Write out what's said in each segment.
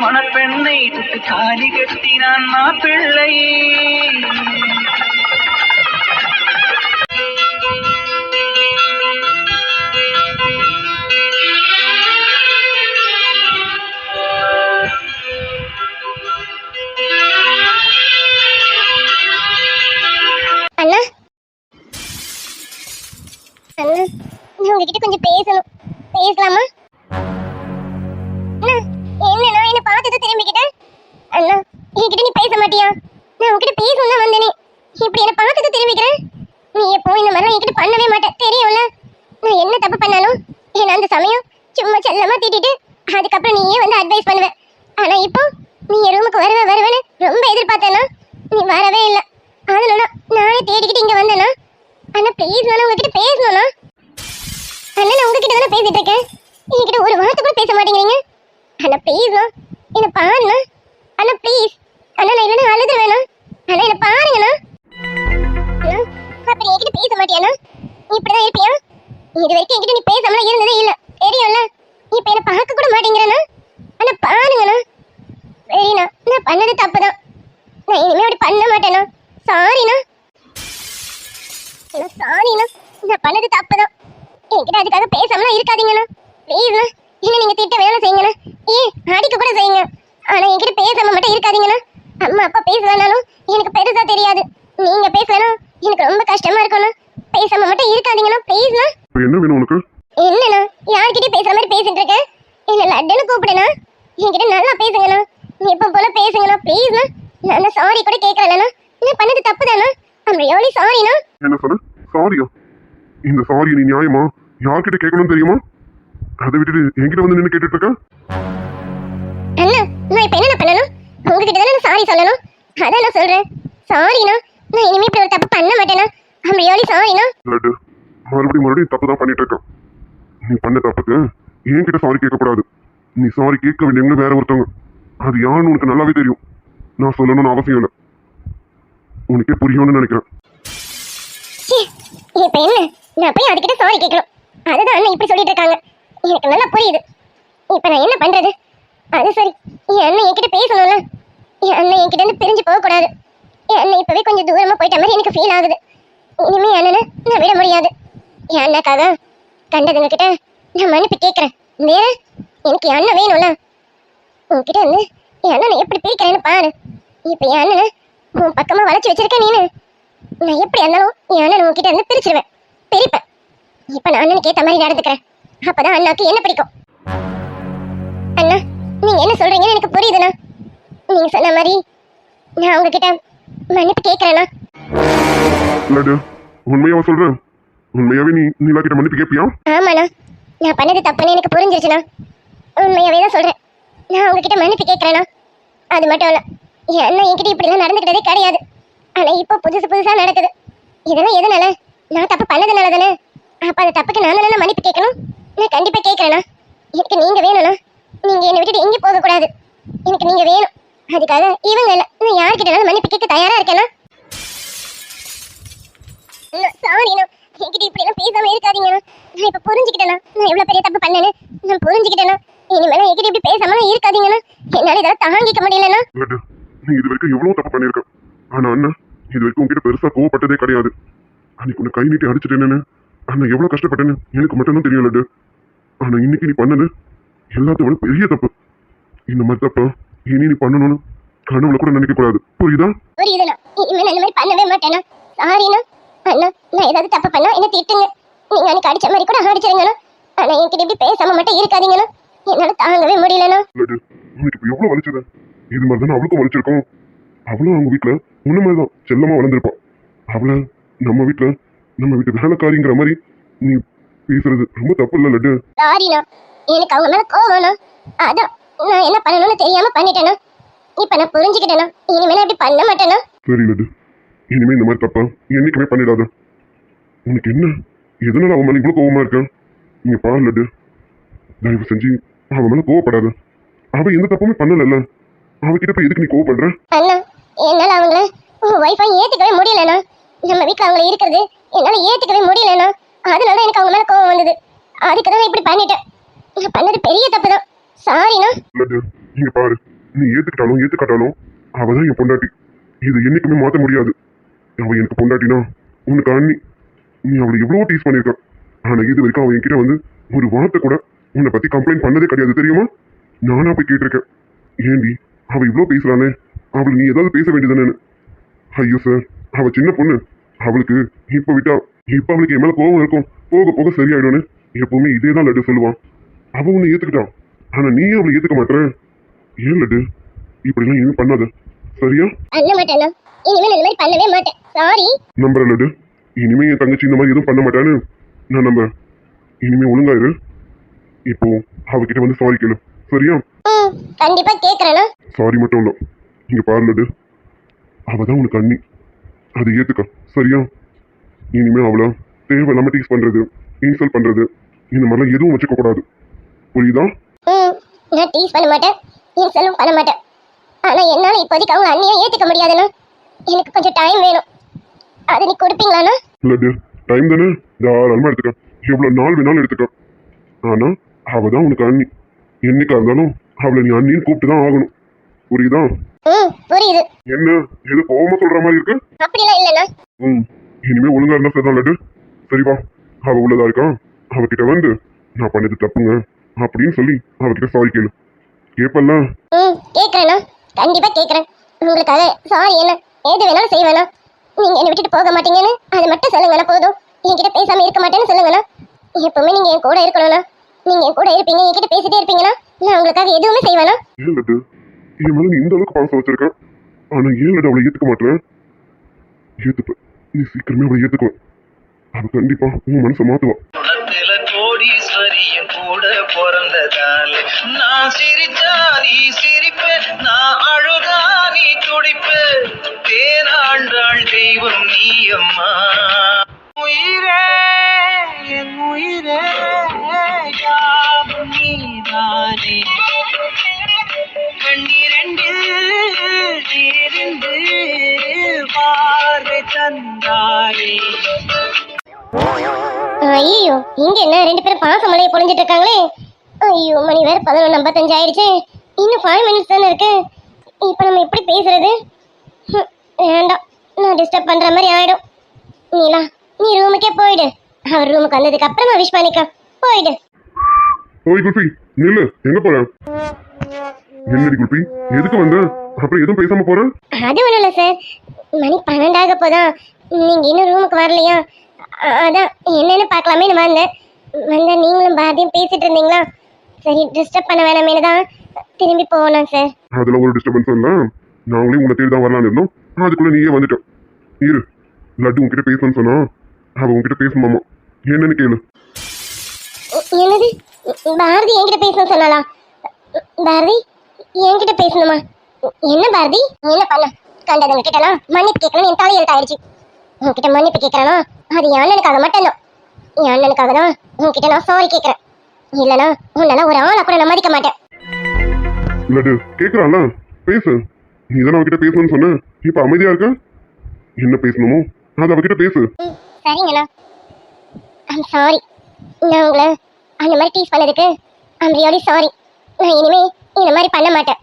மணப்பெண்ணை தொட்டு தாலி கட்டினான் மாப்பிள்ளை. உங்ககிட்ட கொஞ்சம் பேசணும், பேசலாமா? என்ன என்ன பார்த்தது திரும்பிக்கிட்டேன். அண்ணா என்கிட்ட நீ பேச மாட்டியா? நான் உங்ககிட்ட பேசணும் தான் வந்தேனே. இப்படி என்ன பார்த்தது திரும்பிக்கிறேன். நீ எப்போ இந்த மாதிரிலாம் என்கிட்ட பண்ணவே மாட்டேன் தெரியும்ல. நான் என்ன தப்பு பண்ணாலும் என்ன அந்த சமயம் சும்மா செல்லமா திட்டிட்டு அதுக்கப்புறம் நீயே வந்து அட்வைஸ் பண்ணுவேன். ஆனா இப்போ நீ என் ரூமுக்கு வருவேன்னு ரொம்ப எதிர்பார்த்தேன்னா நீ வரவே இல்லை. அதனால நானே தேடிக்கிட்டு இங்க வந்தேனா. ஆனா ப்ளீஸ் நான் உங்ககிட்ட பேசணும்னா. அண்ணா நான் உங்ககிட்ட தானே பேசிட்டு இருக்கேன். என்கிட்ட ஒரு வார்த்தை கூட பேச மாட்டேங்கிறீங்க. அண்ணா ப்ளீஸ்ண்ணா என்ன பாருண்ணா. அண்ணா ப்ளீஸ் அண்ணா, நான் இல்லைன்னா அழுதுருவேண்ணா. அண்ணா என்ன பாருங்கண்ணா. அப்ப நீ என்கிட்ட பேச மாட்டியாண்ணா? இப்படிதான் இருப்பியா? இது வரைக்கும் என்கிட்ட நீ பேசாமலாம் இருந்ததே இல்லை தெரியும்ல. இப்ப என்ன பார்க்க கூட மாட்டேங்கிறேண்ணா. அண்ணா பாருங்கண்ணா. சரிண்ணா, நான் பண்ணது தப்புதான். நான் இனிமே அப்படி பண்ண மாட்டேண்ணா. சாரிண்ணா. சாரிண்ணா, நான் பண்ணது தப்புதான். என்கிட்ட அதுக்காக பேசாமலாம் இருக்காதீங்கண்ணா. ப்ளீஸ்ண்ணா, இன்னும் நீங்க திட்ட வேலை செய்யுங்கண்ணா. அடிக்க கூட செய்யுங்க. ஆனா என்கிட்ட பேசாம மட்டும் இருக்காதீங்கண்ணா. அம்மா அப்பா பேசுவேனாலும் எனக்கு பெருசா தெரியாது. நீங்க பேசணும் எனக்கு ரொம்ப கஷ்டமா இருக்கணும். பேசாம மட்டும் இருக்காதீங்கண்ணா ப்ளீஸ்ண்ணா. என்ன வேணும் உனக்கு? என்னண்ணா யார்கிட்ட பேசுற மாதிரி பேசிட்டு இருக்கேன்? என்ன லட்டுன்னு கூப்பிடுண்ணா. என்கிட்ட நல்லா பேசுங்கண்ணா. எப்ப போல பேசுங்கண்ணா ப்ளீஸ்ண்ணா. நான் சாரி கூட கேட்கலண்ணா. நான் பண்ணது தப்பு தானே. ஐம் ரியலி சாரிண்ணா. என்ன சொன்ன? சாரியா? இந்த சாரி நீ நியாயமா யார்கிட்ட கேட்கணும்னு தெரியுமா? அதை விட்டுட்டு என்கிட்ட வந்து நின்று கேட்டுட்டு இருக்க. அண்ணா நான் இப்ப என்ன பண்ணணும்? உங்ககிட்ட தானே நான் சாரி சொல்லணும். அதான் நான் சொல்றேன். சாரிண்ணா, நான் இனிமே இப்படி ஒரு தப்பு பண்ண மாட்டேனா. I'm really சாரிண்ணா. லட்டு மறுபடியும் தப்பு தான் பண்ணிட்டு இருக்க. நீ பண்ண தப்புக்கு என்கிட்ட சாரி கேட்கக்கூடாது. நீ சாரி கேட்க வேண்டியவங்க வேற ஒருத்தவங்க. அது யாருன்னு உனக்கு நல்லாவே தெரியும். நான் சொல்லணும்னு அவசியம் இல்லை. உனக்கே புரியும்னு நினைக்கிறேன். இப்ப என்ன நான் போய் அதுக்கிட்ட சாரி கேட்கணும்? அதுதான் அண்ணன் இப்படி சொல்லிட்டு இருக்காங்க. எனக்கு நல்லா புரியுது. இப்ப நான் என்ன பண்றது? அது சரி, என் அண்ணன் என்கிட்ட பேசணும்ல. என் அண்ணன் என்கிட்ட இருந்து பிரிஞ்சு போக கூடாது. என் அண்ணன் இப்பவே கொஞ்சம் தூரமா போயிட்ட மாதிரி எனக்கு ஃபீல் ஆகுது. இனிமே அண்ணனை நான் விட முடியாது. என் அண்ணாக்காக கண்டதுங்க கிட்ட நான் மன்னிப்பு கேட்கறேன். எனக்கு என் அண்ணன் வேணும்ல. உன்கிட்ட இருந்து என் அண்ணனை எப்படி பிரிக்கிறேன்னு பாரு. இப்ப என் அண்ணனை உன் பக்கமா வளைச்சு வச்சிருக்கேன் நீனு. நான் எப்படி இருந்தாலும் என் அண்ணன் உன்கிட்ட இருந்து பிரிச்சிருவேன், பிரிப்பேன். இப்ப நான் அண்ணனுக்கு ஏத்த மாதிரி நடந்துக்கிறேன். அப்பதான் அண்ணாக்கு என்ன பிடிக்கும். அண்ணா நீங்க என்ன சொல்றீங்கன்னு எனக்கு புரியுதுண்ணா. நீங்க சொன்ன மாதிரி நான் உங்ககிட்ட மன்னிப்பு கேட்கறேண்ணா. லட்டு உண்மையாவா சொல்றேன்? உண்மையாவே நீ நீலா கிட்ட மன்னிப்பு கேட்பியா? ஆமாண்ணா, நான் பண்ணது தப்புன்னு எனக்கு புரிஞ்சிருச்சுண்ணா. உண்மையாவே தான் சொல்றேன். நான் உங்ககிட்ட மன்னிப்பு கேட்கறேண்ணா. அது மட்டும் இல்ல, என் அண்ணன் என்கிட்ட இப்படிலாம் நடந்துக்கிட்டதே கிடையாது. ஆனா இப்போ புதுசா நடக்குது. இதெல்லாம் எதனால? நான் தப்பு பண்ணதுனால தானே. அப்ப அந்த தப்புக்கு நான் தானே மன்னிப்பு கேட்கணும். நான் கண்டிப்பா கேட்கறேண்ணா. எனக்கு நீங்க வேணும்ண்ணா. நீங்க என்னை விட்டுட்டு எங்கேயும் போக கூடாது. எனக்கு நீங்க வேணும். அதுக்காக இவங்க இல்ல, நான் யார்கிட்டனாலும் மன்னிப்பு கேட்க தயாரா இருக்கேண்ணா. சாரிண்ணா, என்கிட்ட இப்படி எல்லாம் பேசாம இருக்காதீங்கண்ணா. நான் இப்ப புரிஞ்சுக்கிட்டேண்ணா நான் எவ்வளவு பெரிய தப்பு பண்ணேன்னு. நான் புரிஞ்சுக்கிட்டேண்ணா. இனிமேல என்கிட்ட இப்படி பேசாம இருக்காதீங்கண்ணா. என்னால இதெல்லாம் தாங்கிக்க முடியலண்ணா. லட்டு நீ இது வரைக்கும் எவ்வளவு தப்பு பண்ணிருக்க. ஆனா அண்ணா இது வரைக்கும் உங்ககிட்ட பெருசா கோவப்பட்டதே கிடையாது. அன்னைக்கு உன்னை கை நீட்டி அடிச்சுட்டேன்னு அண்ணன் எவ்வளவு கஷ்டப்பட்டேன்னு எனக்கு மட்டும்தான் தெரியும் லட்டு. ஆனா இன்னைக்கு நீ பண்ணது எல்லாத்தோட பெரிய தப்பு. இந்த மாதிரி தப்ப இனி நீ பண்ணணும்னு கனவுல கூட நினைக்க கூடாது. புரியுதா? புரியுதுண்ணா. இனிமேல் அந்த மாதிரி பண்ணவே மாட்டேண்ணா. சாரிண்ணா. அண்ணா நான் ஏதாவது தப்பு பண்ணா என்ன திட்டுங்க. நீங்க அன்னைக்கு அடிச்ச மாதிரி கூட அடிச்சிருங்கண்ணா. ஆனா என்கிட்ட இப்படி பேசாம மட்டும் இருக்காதீங்கண்ணா. என்னால தாங்கவே முடியலண்ணா. லட்டு உனக்கு இப்ப எவ்வளவு வலிச்சது? இது மாதிரி தானே அவளுக்கும் வலிச்சிருக்கோம். அவளும் அவங்க வீட்டுல உன்ன மாதிரிதான் செல்லமா வளர்ந்துருப்பான். அவளை நம்ம வீட்டு வேலைக்காரிங்கிற மாதிரி நீ பேசுறது ரொம்ப தப்பு இல்ல லட்டு. சாரிண்ணா, எனக்கு அவங்க மேல கோவம்ண்ணா. அதான் நான் என்ன பண்ணணும்னு தெரியாம பண்ணிட்டேண்ணா. இப்ப நான் புரிஞ்சுக்கிட்டேண்ணா. இனிமேல அப்படி பண்ண மாட்டேண்ணா. சரி லட்டு, இனிமே இந்த மாதிரி தப்பா என்னைக்குமே பண்ணிடாத. உனக்கு என்ன எதனால அவன் மேல இவ்வளவு கோவமா இருக்க? நீங்க பாரு லட்டு, தயவு செஞ்சு அவன் மேல கோவப்படாத. அவ எந்த தப்புமே பண்ணல. அவகிட்ட போய் எதுக்கு நீ கோவப்படுற? அண்ணா என்னால அவங்கள வைஃபை ஏத்துக்கவே முடியலண்ணா. நம்ம வீட்டுல அவங்கள இருக்கிறது என்னால ஏத்துக்கவே முடியலண்ணா. அதனால எனக்கு அவங்க மேல கோவம் வந்தது. அதுக்குதான் இப்படி பண்ணிட்டேன். நான் பண்ணது பெரிய தப்பு தான். சாரிண்ணா. லட்டு இங்க பாரு, நீ ஏத்துக்கிட்டாலும் ஏத்துக்காட்டாலும் அவதான் என் பொண்டாட்டி. இது என்னைக்குமே மாத்த முடியாது. அவ எனக்கு பொண்டாட்டினா உனக்கு அண்ணி. நீ அவளை எவ்வளவோ டீஸ் பண்ணிருக்க. ஆனா இது வரைக்கும் அவன் என்கிட்ட வந்து ஒரு வார்த்தை கூட உன்னை பத்தி கம்ப்ளைண்ட் பண்ணதே கிடையாது தெரியுமா? நானா போய் கேட்டிருக்கேன், ஏண்டி அவ இவ்வளோ பேசுறானே, அவள் நீ ஏதாவது பேச வேண்டியதானேன்னு. ஐயோ சார், அவ சின்ன பொண்ணு. அவளுக்கு இப்ப விட்டா இப்ப அவளுக்கு என் மேல கோவம் இருக்கும், போக போக சரியாயிடும்னு எப்பவுமே இதேதான் லட்டு சொல்லுவான். அவ உன்னை ஏத்துக்கிட்டான், ஆனா நீ அவளை ஏத்துக்க மாட்டேற. ஏன் லட்டு இப்படிலாம் இனிமே பண்ணாத, சரியா? பண்ண மாட்டேனா? இனிமே நான் இந்த மாதிரி பண்ணவே மாட்டேன். சாரி. நம்புற லட்டு, இனிமே என் தங்கச்சி இந்த மாதிரி எதுவும் பண்ண மாட்டான்னு நான் நம்புறேன். இனிமே ஒழுங்காயிரு. இப்போ அவகிட்ட வந்து சாரி கேளு, சரியா? கண்டிப்பா கேக்குறேனா? சாரி மட்டும் இல்ல, இங்க பாரு லட்டு, அவதான் உனக்கு அண்ணி, அதை ஏத்துக்க, சரியா? இனிமே அவளை தேவையில்லாம டீஸ் பண்றது, இன்சல்ட் பண்றது, இந்த மாதிரிலாம் எதுவும் வச்சுக்க கூடாது, புரியுதா? நான் டீஸ் பண்ண மாட்டேன், இன்சல்ட்டும் பண்ண மாட்டேன். ஆனா என்னால இப்போதைக்கு அவங்க அண்ணியை ஏத்துக்க முடியாதுன்னா எனக்கு கொஞ்சம் டைம் வேணும். அதை நீ கொடுப்பீங்களாண்ணா? லட்டு, டைம் தானே, தாராளமா எடுத்துக்க, எவ்வளவு நாள் வேணாலும் எடுத்துக்க. ஆனா அவதான் உனக்கு அண்ணி, என்னைக்கா இருந்தாலும் அவளை நீ அண்ணின்னு கூப்பிட்டு தான் ஆகணும், புரியுதா? புரியுது. என்ன எது கோவமா சொல்ற மாதிரி இருக்கு? அப்படிலாம் இல்லைண்ணா. இனிமே ஒழுங்கா இருந்தா சரிதான் லட்டு, சரிவா? அவ உள்ளதா இருக்கா, அவகிட்ட வந்து நான் பண்ணது தப்புங்க அப்படின்னு சொல்லி அவகிட்ட சாரி கேளு, கேப்பல்ல? கேக்குறேண்ணா, கண்டிப்பா கேக்குறேன். உங்களுக்காக சாரி என்ன ஏது வேணாலும் செய்வேண்ணா. நீங்க என்னை விட்டுட்டு போக மாட்டீங்கன்னு அது மட்டும் சொல்லுங்கண்ணா போதும். என்கிட்ட பேசாம இருக்க மாட்டேன்னு சொல்லுங்கண்ணா. எப்பவுமே நீங்க என் கூட இருக்கணும்ண்ணா. நீங்க என் கூட இருப்பீங்க, என்கிட்ட பேசிட்டே இருப்பீங்கன்னா நான் உங்களுக்காக எதுவுமே செய்வேண்ணா. ஏன் லட்டு என் மேல நீ இந்த அளவுக்கு பாசம் வச்சிருக்க, ஆனா ஏன் லட்டு அவளை ஏத்துக்க மாட்டேன்? ஏத்துப்ப, நீ சீக்கிரமே அவளை ஏத்துக்குவ, அவ கண்டிப்பா உன் மனசை மாத்துவா. குணத்துல கோடீஸ்வரியும் கூட பிறந்ததால நான் சிரிச்சா நீ சிரிப்ப, நான் அழுதா நீ துடிப்ப, தேனாண்டாள் தெய்வம் நீ அம்மா. உயிரே என் உயிரே யாவும் நீதானே, கண்ணிரண்டில் இருந்து பார்வை தந்தாயே. ஐயோ, இங்க என்ன ரெண்டு பேரும் பாசமலையை பொழிஞ்சிட்டு இருக்காங்களே. ஐயோ, மணி வேற 11:55 ஆயிடுச்சு. இன்னும் 5 மினிட்ஸ் தானே இருக்கு. இப்ப நம்ம எப்படி பேசுறது? வேண்டாம், நான் டிஸ்டர்ப் பண்ற மாதிரி ஆயிடும். நீலா, நீ ரூமுக்கே போயிடு. அவர் ரூமுக்கு வந்ததுக்கு அப்புறமா விஷ் பண்ணிக்க, போயிடு. ஓய் குல்பி, நில்லு, எங்க போற? என்னடி குல்பி, எதுக்கு வந்த? அப்புறம் எதுவும் பேசாம போற? அது ஒண்ணும் இல்ல சார், மணி 12 போதா, நீங்க இன்னும் ரூமுக்கு வரலையா? அதான் என்னன்னு பார்க்கலாமேன்னு வந்தேன். நீங்களும் பாரதியும் பேசிட்டு இருந்தீங்களா, சரி டிஸ்டர்ப் பண்ண வேணாமேனு தான் திரும்பி போகணும் சார். அதெல்லாம் ஒரு டிஸ்டர்பன்ஸ் இல்ல, நாங்களே உங்களை தேடி தான் வரலான்னு இருந்தோம், அதுக்குள்ள நீயே வந்துட்ட. இரு, லட்டு உன்கிட்ட பேசணும்னு சொன்னா அவ உன்கிட்ட பேசணுமாமா, என்னன்னு கேளு. என்னது, பாரதி என்கிட்ட பேசணும் சொன்னாலா? பாரதி என்கிட்ட பேசணுமா? என்ன பாரதி, என்ன பண்ண? கண்டதுங்க கிட்டலாம் மன்னிப்பு கேட்கணும் என் தலையெழுத்து ஆயிடுச்சு. உன்கிட்ட மன்னிப்பு கேட்கறானா அது என் அண்ணனுக்காக மட்டும்தான். என் அண்ணனுக்காக தான் உன்கிட்ட நான் சாரி கேட்கறேன். இல்லனா உன்னால ஒரு ஆளை கூட நான் மதிக்க மாட்டேன். லட்டு கேக்குறான்ல, பேசு. நீ தானே அவகிட்ட பேசணும்னு சொன்ன, இப்ப அமைதியா இருக்க. என்ன பேசணுமோ அது அவகிட்ட பேசு. சரிங்கண்ணா, ஐம் சாரி. நான் உங்களை அந்த மாதிரி டீஸ் பண்ணதுக்கு ஐம் ரியலி சாரி. நான் இனிமே இந்த மாதிரி பண்ண மாட்டேன்.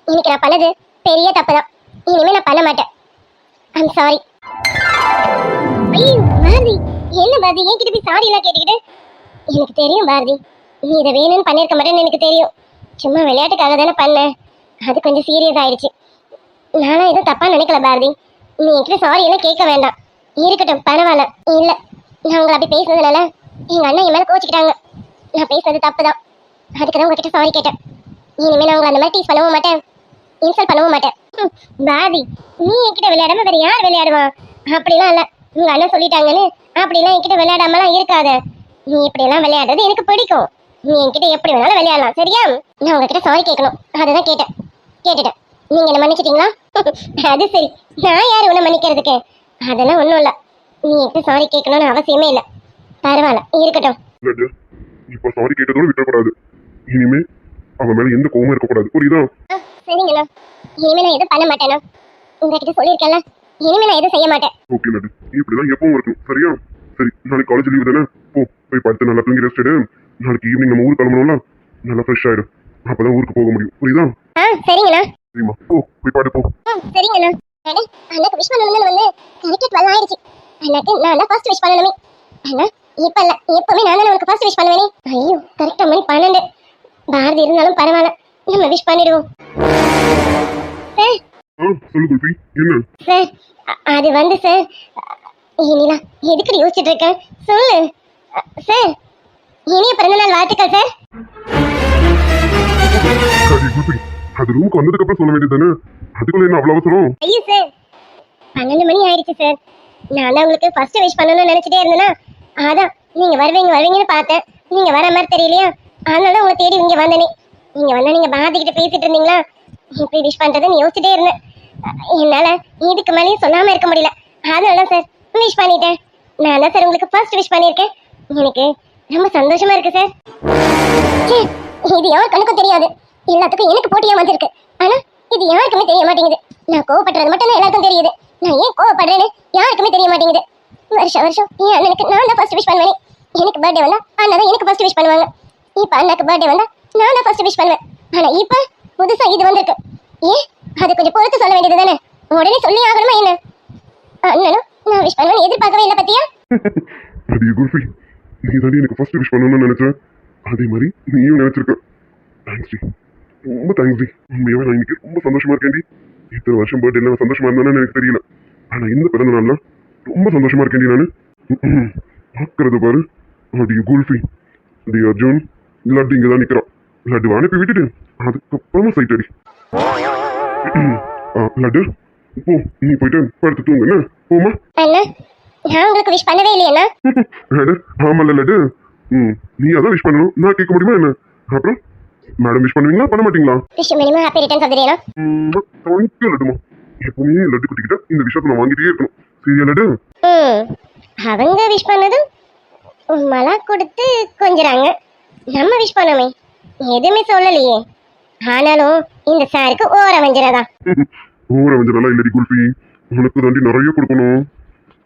இன்னைக்கு நான் பண்ணது பெரிய தப்பு தான், இனிமே நான் பண்ண மாட்டேன். I'm sorry. ஐயோ பாரதி, என்ன பாரதி என்கிட்ட போய் சாரி எல்லாம் கேட்டுக்கிட்டு? எனக்கு தெரியும் பாரதி, நீ இதை வேணும்னு பண்ணியிருக்க மாட்டேன்னு எனக்கு தெரியும். சும்மா விளையாட்டுக்காக தானே பண்ணேன், அது கொஞ்சம் சீரியஸ் ஆயிடுச்சு. நானும் எதுவும் தப்பா நினைக்கல பாரதி, நீ என்கிட்ட சாரி எல்லாம் கேட்க வேண்டாம். இருக்கட்டும், பரவாயில்ல. இல்லை, நான் உங்களை அப்படி பேசுனதுனால எங்க அண்ணன் என் மேல கோச்சிக்கிட்டாங்க. நான் பேசுறது தப்பு தான், அதுக்கு தான் உங்ககிட்ட சாரி கேட்டேன். இனிமே நான் உங்களை அந்த மாதிரி டீஸ் பண்ணவும் மாட்டேன், இன்சல்ட் பண்ணவும் மாட்டேன். பாரதி, நீ என்கிட்ட விளையாடாம வேற யார் விளையாடுவான்? அப்படிலாம் இல்லை, உங்க அண்ணன் சொல்லிட்டாங்கன்னு அப்படிலாம் என்கிட்ட விளையாடாமலாம் இருக்காத. நீ இப்படியெல்லாம் விளையாடுறது எனக்கு பிடிக்கும். நீ என்கிட்ட எப்படி வேணாலும் விளையாடலாம், சரியா? நான் உங்ககிட்ட சாரி கேட்கணும், அதுதான் கேட்டேன். கேட்டுட்டேன். நீங்க என்ன மன்னிச்சிட்டீங்களா? அது சரி, நான் யார் உன்னை மன்னிக்கிறதுக்கு? அதெல்லாம் ஒன்றும் இல்லை, நீ என்கிட்ட சாரி கேட்கணும்னு அவசியமே இல்லை. பரவாயில்ல, இருக்கட்டும். லட்டு, இப்ப சாரி கேட்டதோட விட்டுறக்கூடாது. இனிமே அவன் மேல எந்த கோவமும் இருக்கக்கூடாது, புரியுதா? சரிங்கண்ணா, இனிமே நான் எதுவும் பண்ண மாட்டேண்ணா. உங்ககிட்ட சொல்லியிருக்கேன்ல, இனிமே நான் எதுவும் செய்ய மாட்டேன். ஓகே லட்டு, இப்படிதான் எப்பவும் இருக்கணும், சரியா? சரி, நாளைக்கு காலேஜ் லீவு தானே, போ போய் படுத்து நல்லா தூங்கி ரெஸ்ட் எடு. நாளைக்கு ஈவினிங் நம்ம ஊர் கிளம்பணும்ல, நல்லா ஃப்ரெஷ் ஆயிடும். அப்பதான் ஊருக்கு போக முடியும் புரியுதா? சரிங்கண்ணா. சரிம்மா போ போய் பாடு போ. சரிங்கண்ணா. அண்ணா அண்ணாக்கு விஷ் பண்ணணும்னு வந்து கரெக்டா 12 ஆயிடுச்சு. அண்ணாக்கு நான் தான் ஃபர்ஸ்ட் விஷ் பண்ணணுமே. அண்ணா இப்ப இல்ல எப்பவுமே நான் தான் உனக்கு ஃபர்ஸ்ட் விஷ் பண்ணுவேனே. ஐயோ கரெக்டா மணி 12. பாரதி இருந்தாலும் பரவாயில்ல, நம்ம விஷ் பண்ணிடுவோம். சார் சொல்லு குல்பி என்ன? சார் அது வந்து சார், இனிலா எதுக்கு யோசிச்சுட்டு இருக்க சொல்லு. சார் இனிய பிறந்தநாள் வாழ்த்துக்கள் சார். சரி குல்பி அது ரூமுக்கு வந்ததுக்கு அப்புறம் சொல்ல வேண்டியதானே, அதுக்குள்ள என்ன அவ்வளவு அவசரம்? ஐயோ சார் 12 மணி ஆயிடுச்சு சார். நான் தான் உங்களுக்கு ஃபர்ஸ்ட் விஷ் பண்ணணும்னு நினைச்சிட்டே இருந்தேனா, அதான் நீங்க வருவீங்கன்னு பார்த்தேன். நீங்க வர மாதிரி தெரியலையா, அதனால தான் உங்களை தேடி இங்க வந்தனே. நீங்க வந்தா நீங்க பாரதி கிட்ட பேசிட்டு இருந்தீங்களா, எப்படி விஷ் பண்றதுன்னு யோசிச்சுட்டே இருந்தேன். என்னால இதுக்கு மேலேயும் சொல்லாம இருக்க முடியல, அதனால சார் விஷ் பண்ணிட்டேன். நான் தான் சார் உங்களுக்கு ஃபர்ஸ்ட் விஷ் பண்ணியிருக்கேன். எனக்கு ரொம்ப சந்தோஷமா இருக்கு சார். இது யார் கணக்கும் தெரியாது, எல்லாத்துக்கும் எனக்கு போட்டியா வந்திருக்கு. ஆனா இது யாருக்குமே தெரிய மாட்டேங்குது. நான் கோவப்படுறது மட்டும் தான் எல்லாருக்கும் தெரியுது. நான் ஏன் கோவப்படுறேன்னு யாருக்குமே தெரிய மாட்டேங்குது. வருஷம் என் அண்ணனுக்கு நான் தான் ஃபர்ஸ்ட் விஷ் பண்ணுவேன். எனக்கு பர்த்டே வந்தா அண்ணா தான் எனக்கு ஃபர்ஸ்ட் விஷ் பண்ணுவாங்க. இப்ப அண்ணாக்கு பர்த்டே வந்தா நான் தான் ஃபர்ஸ்ட் விஷ் பண்ணுவேன். ஆனா இப்ப புதுசா இது வந்திருக்கு. ஏன் அது கொஞ்சம் பொறுத்து சொல்ல வேண்டியது தானே, உடனே சொல்லி ஆகணுமா என்ன? அண்ணனும் நான் விஷ் பண்ணுவேன் எதிர்பார்க்கவே இல்லை பத்தியா. அது குல்பி நீ தாண்டி எனக்கு ஃபர்ஸ்ட் விஷ் பண்ணணும்னு நினைச்சேன், அதே மாதிரி நீயும் நினைச்சிருக்க. தேங்க்ஸ் டி, ரொம்ப தேங்க்ஸ் டி. உண்மையாவே நான் இன்னைக்கு ரொம்ப சந்தோஷமா இருக்கேன்டி. இத்தனை வருஷம் பர்த்டே நான் சந்தோஷமா இருந்தானு எனக்கு தெரியல, ஆனா இந்த பிறந்த நாள்ல ரொம்ப சந்தோஷமா இருக்கேன்டி நானு. பார்க்கறது பாரு அடி குல்பி டி அர்ஜுன் லட்டு இங்க தான் நிக்கிறான். லட்டு அனுப்பி விட்டுட்டு அதுக்கப்புறமா சைட் அடி. லட்டு போ, நீ போயிட்டு படுத்து தூங்கு என்ன போமா. அண்ணா நான் உங்களுக்கு விஷ் பண்ணவே இல்லையா? ஆமால லட்டு, நீ அதான் விஷ் பண்ணணும், நான் கேட்க முடியுமா என்ன? அப்புறம் மேடம் விஷ் பண்ணுவீங்களா பண்ண மாட்டீங்களா? Wish minimum happy returns of the day. Thank you லட்டுமா. எப்பவுமே லட்டு குட்டிக்கிட்ட இந்த விஷயத்தை நான் வாங்கிட்டே இருக்கணும். சரியா லட்டு? அவங்க விஷ் பண்ணதும் மலா கொடுத்து கொஞ்சறாங்க, நம்ம விஷ் பண்ணோமே எதுவுமே சொல்லலையே. ஆனாலும் இந்த சாருக்கு ஓர வஞ்சிரதா. ஓர வஞ்சரெல்லாம் இல்லடி குல்பி, உனக்கு தாண்டி நிறைய கொடுக்கணும்.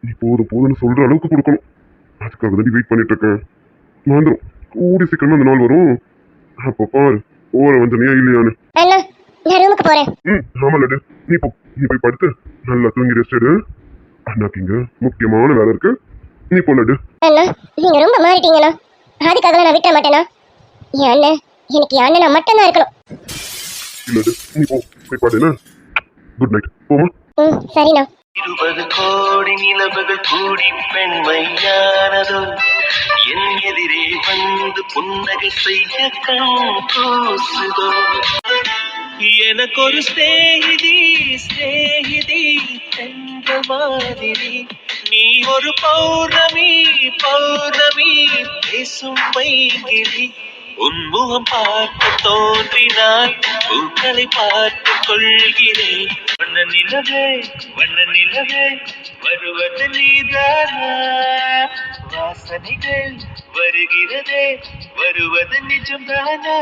நீ போதும் போதும்னு சொல்ற அளவுக்கு கொடுக்கணும். அதுக்காக தாண்டி வெயிட் பண்ணிட்டு இருக்கேன். வந்துடும் கூடி சீக்கிரமா அந்த நாள் வரும். அப்ப பாரு ஓர வஞ்சனையா இல்லையான்னு. அண்ணா நான் ரூமுக்கு போறேன். ஆமா லட்டு நீ போ, நீ போய் படுத்து நல்லா தூங்கி ரெஸ்ட் எடு. அண்ணாக்கு இங்க முக்கியமான வேலை இருக்கு, நீ போ லட்டு. அண்ணா நீங்க ரொம்ப மாறிட்டீங்கண்ணா, அதுக்காக நான் விட்ட மாட்டேனா. என் அண்ணன் எனக்கு என் அண்ணனா மட்டும் தான் இருக்கணும். இல்ல நீ போ போய் பாடு. குட் நைட் போமா. சரிண்ணா. 20 கோடி நிலவுகள் கூடி பெண்மையானதோ, என் எதிரே வந்து புன்னகை செய்ய கண் கூசுதோ. எனக்கு ஒரு ஸ்நேகிதி தங்க மாதிரி, நீ ஒரு பௌர்ணமி பேசும் வைகிரி. உன்முகம் பார்த்து தோன்றினாய், பூக்களை பார்த்து கொள்கிறேன். வண்ண நிலவே வருவது நீதானா, வாசனைகள் வருவது நிஜம்தானா.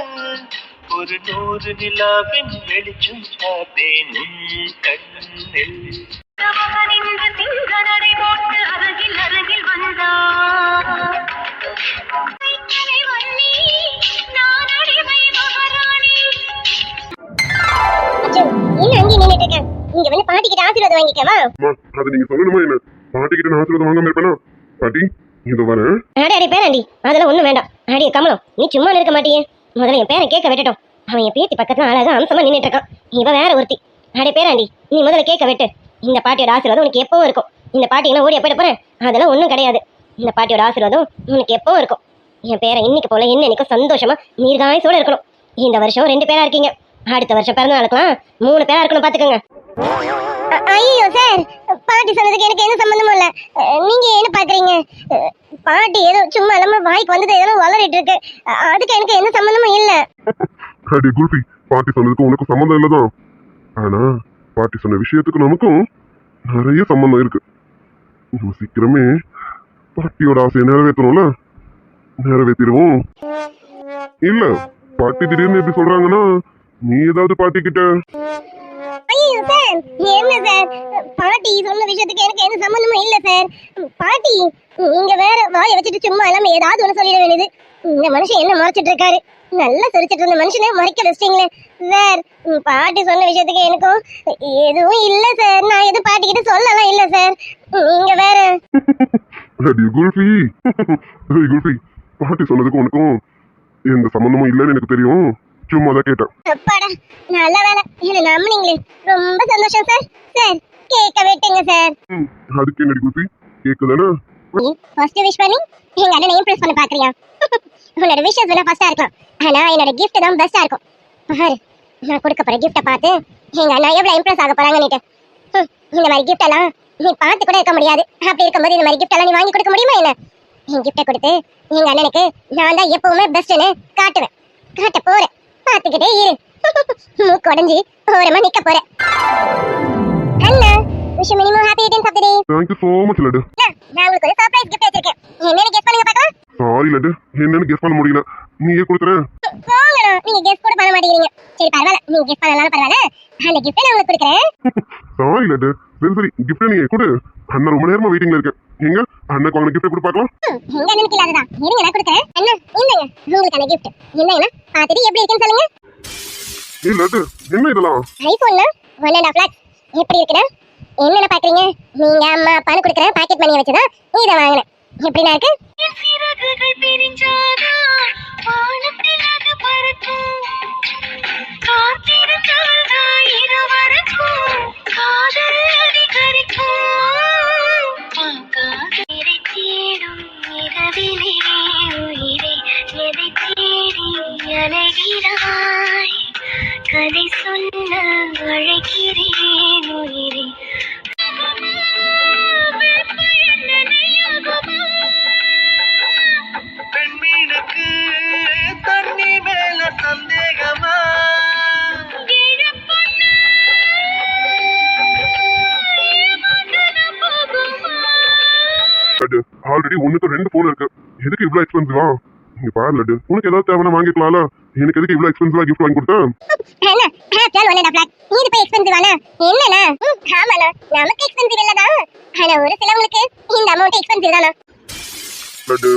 ஒரு 100 நிலாவின் வெளிச்சம் பார்த்தேன் உன் கண்ணில். அருகில் வந்தார் என்ன அங்கே நின்னுட்டு இருக்க? இங்க வந்து பாட்டி கிட்ட ஆசீர்வாதம் வாங்கிக்கவா? அது நீங்க சொல்லணுமா என்ன? பாட்டி கிட்ட நான் ஆசீர்வாதம் வாங்காம இருப்பேனா? பாட்டி இதோ வரேன். அடே பேராண்டி அதெல்லாம் ஒண்ணும் வேண்டாம். அடே கமலம் நீ சும்மா இருக்க மாட்டியே, முதல்ல என் பேரை கேட்க விட்டுட்டோம். அவன் என் பேத்தி பக்கத்துல அழகா அம்சமா நின்னுட்டு இருக்கான், இவ வேற ஒருத்தி. அடே பேராண்டி நீ முதல்ல கேட்க விட்டு. இந்த பாட்டியோட ஆசீர்வாதம் உனக்கு எப்பவும் இருக்கும். இந்த பாட்டி என்ன ஓடியா போயிட போறேன், அதெல்லாம் ஒண்ணும் கிடையாது. இந்த பாட்டியோட ஆசீர்வாதம் உனக்கு எப்பவும் இருக்கும். என் பேரை இன்னைக்கு போல என்னைக்கும் சந்தோஷமா நீர்காயசோட இருக்கணும். இந்த வருஷம் 2 பேரா இருக்கீங்க, அடுத்த வருஷம் பிறந்த நாளுக்கலாம் 3 பேரா இருக்கணும் பாத்துக்கோங்க. ஐயோ சார், பாட்டி சொன்னதுக்கு எனக்கு எந்த சம்பந்தமும் இல்ல. நீங்க என்ன பாக்குறீங்க? பாட்டி ஏதோ சும்மா இல்லாம வாய்க்கு வந்தது ஏதோ வளரிட்டு இருக்கு, அதுக்கு எனக்கு எந்த சம்பந்தமும் இல்ல. அடி குல்பி பாட்டி சொன்னதுக்கு உனக்கு சம்பந்தம் இல்லதான், ஆனா பாட்டி சொன்ன விஷயத்துக்கு நமக்கும் நிறைய சம்பந்தம் இருக்கு. நம்ம சீக்கிரமே பாட்டியோட ஆசையை நிறைவேற்றணும்ல, நிறைவேற்றிடுவோம். இல்ல பாட்டி திடீர்னு எப்படி சொல்றாங்கன்னா, நீ ஏதாவது பாட்டி கிட்ட. ஐயோ சார் என்ன சார், பாட்டி சொன்ன விஷயத்துக்கு எனக்கு எந்த சம்பந்தமும் இல்ல சார். பாட்டி நீங்க வேற வாயை வச்சுட்டு சும்மா இல்லாம ஏதாவது ஒண்ணு சொல்லிட வேண்டியது. இந்த மனுஷன் என்ன மறைச்சிட்டு இருக்காரு. நல்லா சிரிச்சிட்டு இருந்த மனுஷனை மறைக்க வச்சிட்டீங்களே சார். பாட்டி சொன்ன விஷயத்துக்கு எனக்கும் எதுவும் இல்ல சார். நான் எதுவும் பாட்டிக்கிட்ட சொல்லலாம் இல்ல சார். நீங்க வேற. அடி குல்ஃபி. ஏய் குல்ஃபி, பாட்டி சொன்னதுக்கும் உனக்கும் எந்த சம்பந்தமும் இல்லைன்னு எனக்கு தெரியும். சும்மா தான் கேட்டேன். அப்பாடா நல்ல வேலை என்ன நம்பினீங்களே, ரொம்ப சந்தோஷம் சார். சார் கேக்க வெட்டுங்க சார். அதுக்கு என்னடி குல்ஃபி, கேக்குதானே? நீ ஃபர்ஸ்ட் விஷ் பண்ணி எங்க அண்ணனை இம்ப்ரெஸ் பண்ண பாக்குறியா? உன்னோட விஷஸ் வேணா ஃபர்ஸ்டா இருக்கலாம், ஆனா என்னோட கிஃப்ட் தான் பெஸ்டா இருக்கும். பாரு நான் கொடுக்க போற கிஃப்ட பார்த்து எங்க அண்ணா எவ்வளவு இம்ப்ரெஸ் ஆக போறாங்கன்னு. இந்த மாதிரி கிஃப்ட் எல்லாம் நீ பார்த்து கூட இருக்க முடியாது. அப்படி இருக்கும்போது இந்த மாதிரி கிஃப்ட் எல்லாம் நீ வாங்கி கொடுக்க முடியுமா என்ன? என் கிஃப்ட கொடுத்து எங்க அண்ணனுக்கு நான் தான் எப்பவுமே பெஸ்ட்னு காட்டுவேன். காட்ட போறேன், பார்த்துக்கிட்டே இரு. மூக்கு உடைஞ்சி ஓரமா நிக்க போறேன். அண்ணா wish many more happy returns of the day. Thank you so much Laddu. நான் உங்களுக்கு ஒரு சர்ப்ரைஸ் கிஃப்ட் வச்சிருக்கேன். என்னன்னு கெஸ் பண்ணுங்க பார்க்கலாம். சாரி லட்டு, என்னன்னு கெஸ் பண்ண முடியல. நீயே கொடுக்குறேன். போங்கண்ணா, நீங்க கெஸ் கூட பண்ண மாட்டேங்கிறீங்க. சரி பரவாயில்ல, நீங்க கெஸ் பண்ணலாம் பரவாயில்ல. அந்த கிஃப்ட் நான் உங்களுக்கு கொடுக்குறேன். சாரி லட்டு. சரி சரி, கிஃப்ட் நீ கொடு. அண்ணா ரொம்ப நேரமா வெயிட்டிங்ல இருக்கேன். எங்க அண்ணாக்கு வாங்கின கிஃப்ட் கொடு பார்க்கலாம். எங்க அண்ணனுக்கு இல்லாததா? இருங்க நான் கொடுக்குறேன். அண்ணா இந்தங்க உங்களுக்கான கிஃப்ட். என்னங்கண்ணா பார்த்துட்டு எப்படி இருக்குன்னு சொல்லுங்க. ஏய் லட்டு, என்ன இதெல்லாம்? ஐபோன்ல 1.5 lakhs எப்படி இருக்குடா? என்னென்ன பாக்குறீங்க? நீங்க அம்மா அப்பான்னு கொடுக்குற பாக்கெட் மணியை வச்சுதான் இதை வாங்கினேன். எப்படின்னா இருக்கு? சிறகுகள் பிரிஞ்சாதா வானத்தில் அது பறக்கும் காத்திருந்தால்தா இரவரைக்கும் காதல் அதிகரிக்கும் பார்க்காதரை தேடும் இரவிலே உயிரை எதை தேடி அலைகிறாய் கதை சொல்ல அழைக்கிறேன் உயிரை பெண்மீனுக்கு தண்ணி மேல சந்தேகமா லட்டு, ஆல்ரெடி 1க்கு 2 போன் இருக்கு. எதுக்கு இவ்வளவு எக்ஸ்பென்சிவா? இங்க பாரு லட்டு, உனக்கு ஏதாவது தேவைன்னா வாங்கிக்கலாம்ல. எனக்கு எதுக்கு இவ்வளவு எக்ஸ்பென்சிவா கிஃப்ட் வாங்கி கொடுத்தா? அண்ணா ஆப்டால் 1.5 lakh இது போய் எக்ஸ்பென்சிவ் ஆனா என்னண்ணா? ஆமாண்ணா நமக்கு எக்ஸ்பென்சிவ் இல்லதா, ஆனா ஒரு சிலவங்களுக்கு இந்த அமௌண்ட் எக்ஸ்பென்சிவ் தானா? லட்டு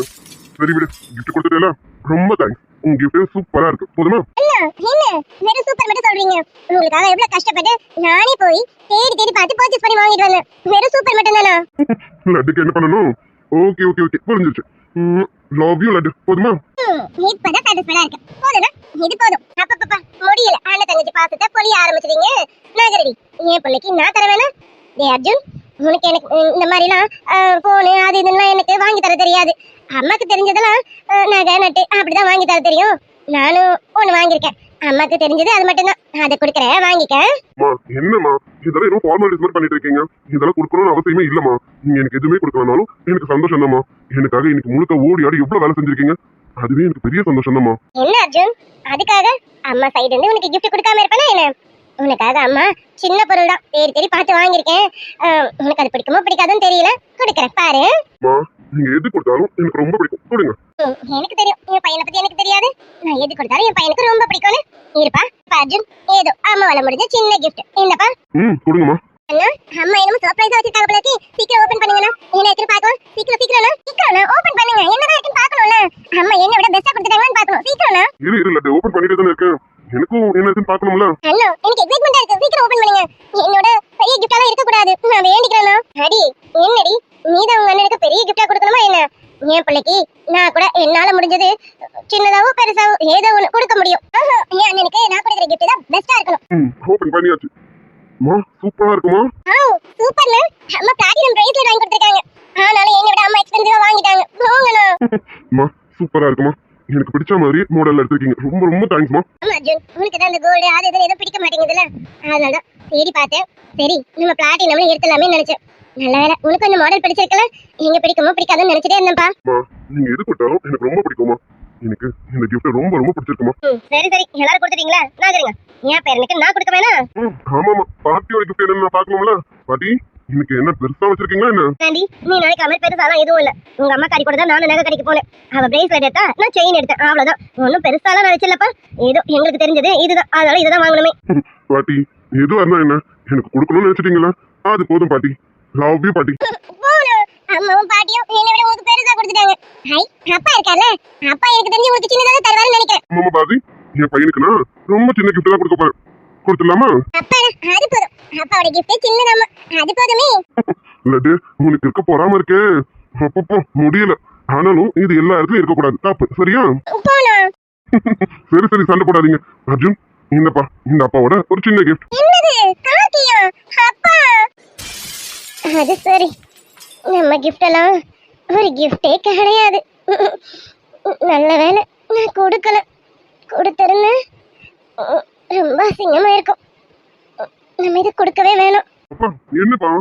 சரி விடு, கிஃப்ட் கொடுத்துட்டேல, ரொம்ப தேங்க்ஸ். உங்க கிஃப்ட் சூப்பரா இருக்கு. போதுமா? அண்ணா என்ன வெறும் சூப்பர் மட்டும் சொல்றீங்க? உங்களுக்காக எவ்வளவு கஷ்டப்பட்டு நானே போய் தேடி தேடி பார்த்து பர்ச்சேஸ் பண்ணி வாங்கிட்டு வந்தேன். வெறும் சூப்பர் மட்டும் தானா? லட்டுக்கு என்ன பண்ணணும்? ஓகே ஓகே ஓகே, புரிஞ்சிருச்சு. Love you laddu. போதுமா? இப்பதான் சாட்டிஸ்ஃபைடா இருக்கு. போதும்னா இது போதும். அப்பப்பா முடியல. அண்ணன் தங்கச்சி பாசத்தை பொழிய ஆரம்பிச்சிட்டீங்க. நகரடி என் பிள்ளைக்கு நான் தர வேணா? டே அர்ஜுன், உனக்கு எனக்கு இந்த மாதிரிலாம் போனு அது இதெல்லாம் எனக்கு வாங்கி தர தெரியாது. அம்மாக்கு தெரிஞ்சதெல்லாம் நகை நட்டு அப்படிதான் வாங்கி தர தெரியும். நானும் ஒண்ணு வாங்கியிருக்கேன். அம்மாக்கு தெரிஞ்சது அது மட்டும்தான். அதை கொடுக்குறேன், வாங்கிக்க. என்னம்மா இதெல்லாம் ஏதோ ஃபார்மாலிட்டிஸ் மாதிரி பண்ணிட்டு இருக்கீங்க. இதெல்லாம் கொடுக்கணும்னு அவசியமே இல்லம்மா. நீங்க எனக்கு எதுவுமே கொடுக்கலனாலும் எனக்கு சந்தோஷம் தான்மா. எனக்காக இன்னைக்கு முழுக்க ஓடி ஆடி எவ்வளவு வேலை செஞ்சிருக்கீங்க. அதுவே எனக்கு பெரிய சந்தோஷம் தான்மா. என்ன அர்ஜுன், அதுக்காக அம்மா சைடு இருந்து உனக்கு கிஃப்ட் கொடுக்காம இருப்பேனா என்ன? உனக்காக அம்மா சின்ன பொருள் தான் தேடி தேடி பார்த்து வாங்கியிருக்கேன். உனக்கு அது பிடிக்குமோ பிடிக்காதுன்னு தெரியல, கொடுக்குறேன் பாரு. நீங்க எது கொடுத்தாலும் எனக்கு ரொம்ப பிடிக்கும். கொடுங்க. எனக்கு தெரியும் என் பையனை பத்தி எனக்கு தெரியாது. நான் எது கொடுத்தாலும் என் பையனுக்கு ரொம்ப பிடிக்கும்னு. இருப்பா அர்ஜுன், ஏதோ அம்மாவால முடிஞ்ச சின்ன கிஃப்ட் இந்தப்பா. கொடுங்கம்மா. அண்ணா அம்மா என்னமோ சர்ப்ரைஸா வச்சிருக்காங்க போல இருக்கு. சீக்கிரம் ஓபன் பண்ணுங்கண்ணா. என்ன இருக்குன்னு பார்க்கலாம். சீக்கிரம் சீக்கிரம் ஓபன் பண்ணுங்க. என்னதான் இருக்குன்னு பார்க்கணும்ல. அம்மா என்ன விட பெஸ்டா கொடுத்துட்டாங்கன்னு பார்க்கணும். சீக்கிரம் இரு லட்டு, ஓபன் பண்ணிட்டே தானே இருக்கேன். எனக்கும் என்ன இருக்குன்னு பார்க்கணும்ல. அண்ணா எனக்கு எக்ஸைட்மெண்டா இருக்கு. சீக்கிரம் ஓபன் பண்ணுங்க. என்னோட பெரிய கிஃப்டாலாம் இருக்க கூடாது. நான் வேண்டிக்கிறேன்னா. அடி என்னடி நீதான் உங்க அண்ணனுக்கு பெரிய கிஃப்டா கொடுக்கணுமா என்ன? என் பிள்ளைக்கு நான் கூட என்னால முடிஞ்சது சின்னதாவோ பெருசாவோ ஏதோ ஒண்ணு கொடுக்க முடியும். என் அண்ணனுக்கு நான் கொடுக்குற கிஃப்ட் தான் பெஸ்டா இருக்கணும். ஓபன் பண்ணியாச்சு. மா சூப்பரா இருக்குமா? சூப்பர்ல. அம்மா பிளாட்டினம் பிரேஸ்லெட் வாங்கி கொடுத்திருக்காங்க. ஆனாலும் என்னை விட அம்மா எக்ஸ்பென்சிவா வாங்கிட்டாங்க. போங்கண்ணா. மா சூப்பரா இருக்குமா? எனக்கு பிடிச்ச மாதிரி மாடல்ல எடுத்துருக்கீங்க. ரொம்ப ரொம்ப தேங்க்ஸ்மா. ஆமா அர்ஜுன், உனக்கு தான் அந்த கோல்டு அது இது எதுவும் பிடிக்க மாட்டேங்குதுல, அதனால தான் தேடி பார்த்தேன். சரி நம்ம பிளாட்டினம்னு எடுத்துலாமே நினைச்சேன். நல்ல வேலை உனக்கு அந்த மாடல் பிடிச்சிருக்கல. எங்க பிடிக்குமோ பிடிக்காதுன்னு நினைச்சிட்டே இருந்தேன்ப்பா. நீங்க எது கொடுத்தாலும் எனக்கு ரொம்ப பிடிக்குமா. எனக்கு இந்த கிஃப்ட் ரொம்ப ரொம்ப பிடிச்சிருக்குமா. சரி சரி எல்லாரும் கொடுத்துட்டீங்களா? நாகரிங்க என் பேரனுக்கு நான் கொடுக்க வேணாம்? ஆமாமா, பாட்டியோட கிஃப்ட் என்னன்னு நான் பார்க்கணும்ல. பாட்டி இன்னைக்கு என்ன பெருசா வச்சிருக்கீங்களா என்ன? ஆண்டி நீ நினைக்கிற மாதிரி பெருசாலாம் எதுவும் இல்ல. உங்க அம்மா கறி கூட தான் நானும் நகை கடைக்கு போனேன். அவ பிரேஸ்லெட் எடுத்தா, நான் செயின் எடுத்தேன். அவ்வளவுதான். ஒன்னும் பெருசாலாம் நினைச்சில்லப்பா. ஏதோ எங்களுக்கு தெரிஞ்சது இதுதான், அதனால இதுதான் வாங்கணுமே. பாட்டி எதுவா இருந்தா என்ன, எனக்கு கொடுக்கணும்னு நினைச்சிட்டீங்களா? அது போதும் பாட்டி. லவ் யூ பாட்டி. அம்மாவும் பாட்டியும் என்னை விட உங்களுக்கு பெருசா கொடுத்துட்டாங்க. ஹை அப்பா இருக்கார்ல, அப்பா எனக்கு தெரிஞ்சு உங்களுக்கு சின்னதாக தருவாருன்னு நினைக்கிறேன். ஆமா பாரதி, என் பையனுக்கு நான் ரொம்ப சின்ன gift தான் கொடுக்க போறேன். கொடுத்துடலாமா? அப்பா அது போதும், அப்பாவோட கிஃப்ட் சின்னதாமா, அது போதுமே. லட்டு, உனக்கு இருக்க பொறாம இருக்கே, அப்பப்போ முடியல. ஆனாலும் இது எல்லா இடத்துலயும் இருக்கக்கூடாது, தப்பு, சரியா? போனா சரி சரி, சண்டை போடாதீங்க. அர்ஜுன், இந்தப்பா, இந்த அப்பாவோட ஒரு சின்ன gift. என்னது காக்கியா அப்பா? அது சரி, நம்ம கிஃப்ட் எல்லாம் ஒரு கிஃப்டே கிடையாது. நல்ல வேலை நான் கொடுக்கல, கொடுத்திருந்தேன் ரொம்ப அசிங்கமா இருக்கும். நம்ம இது கொடுக்கவே வேணாம். அப்பா, என்னப்பா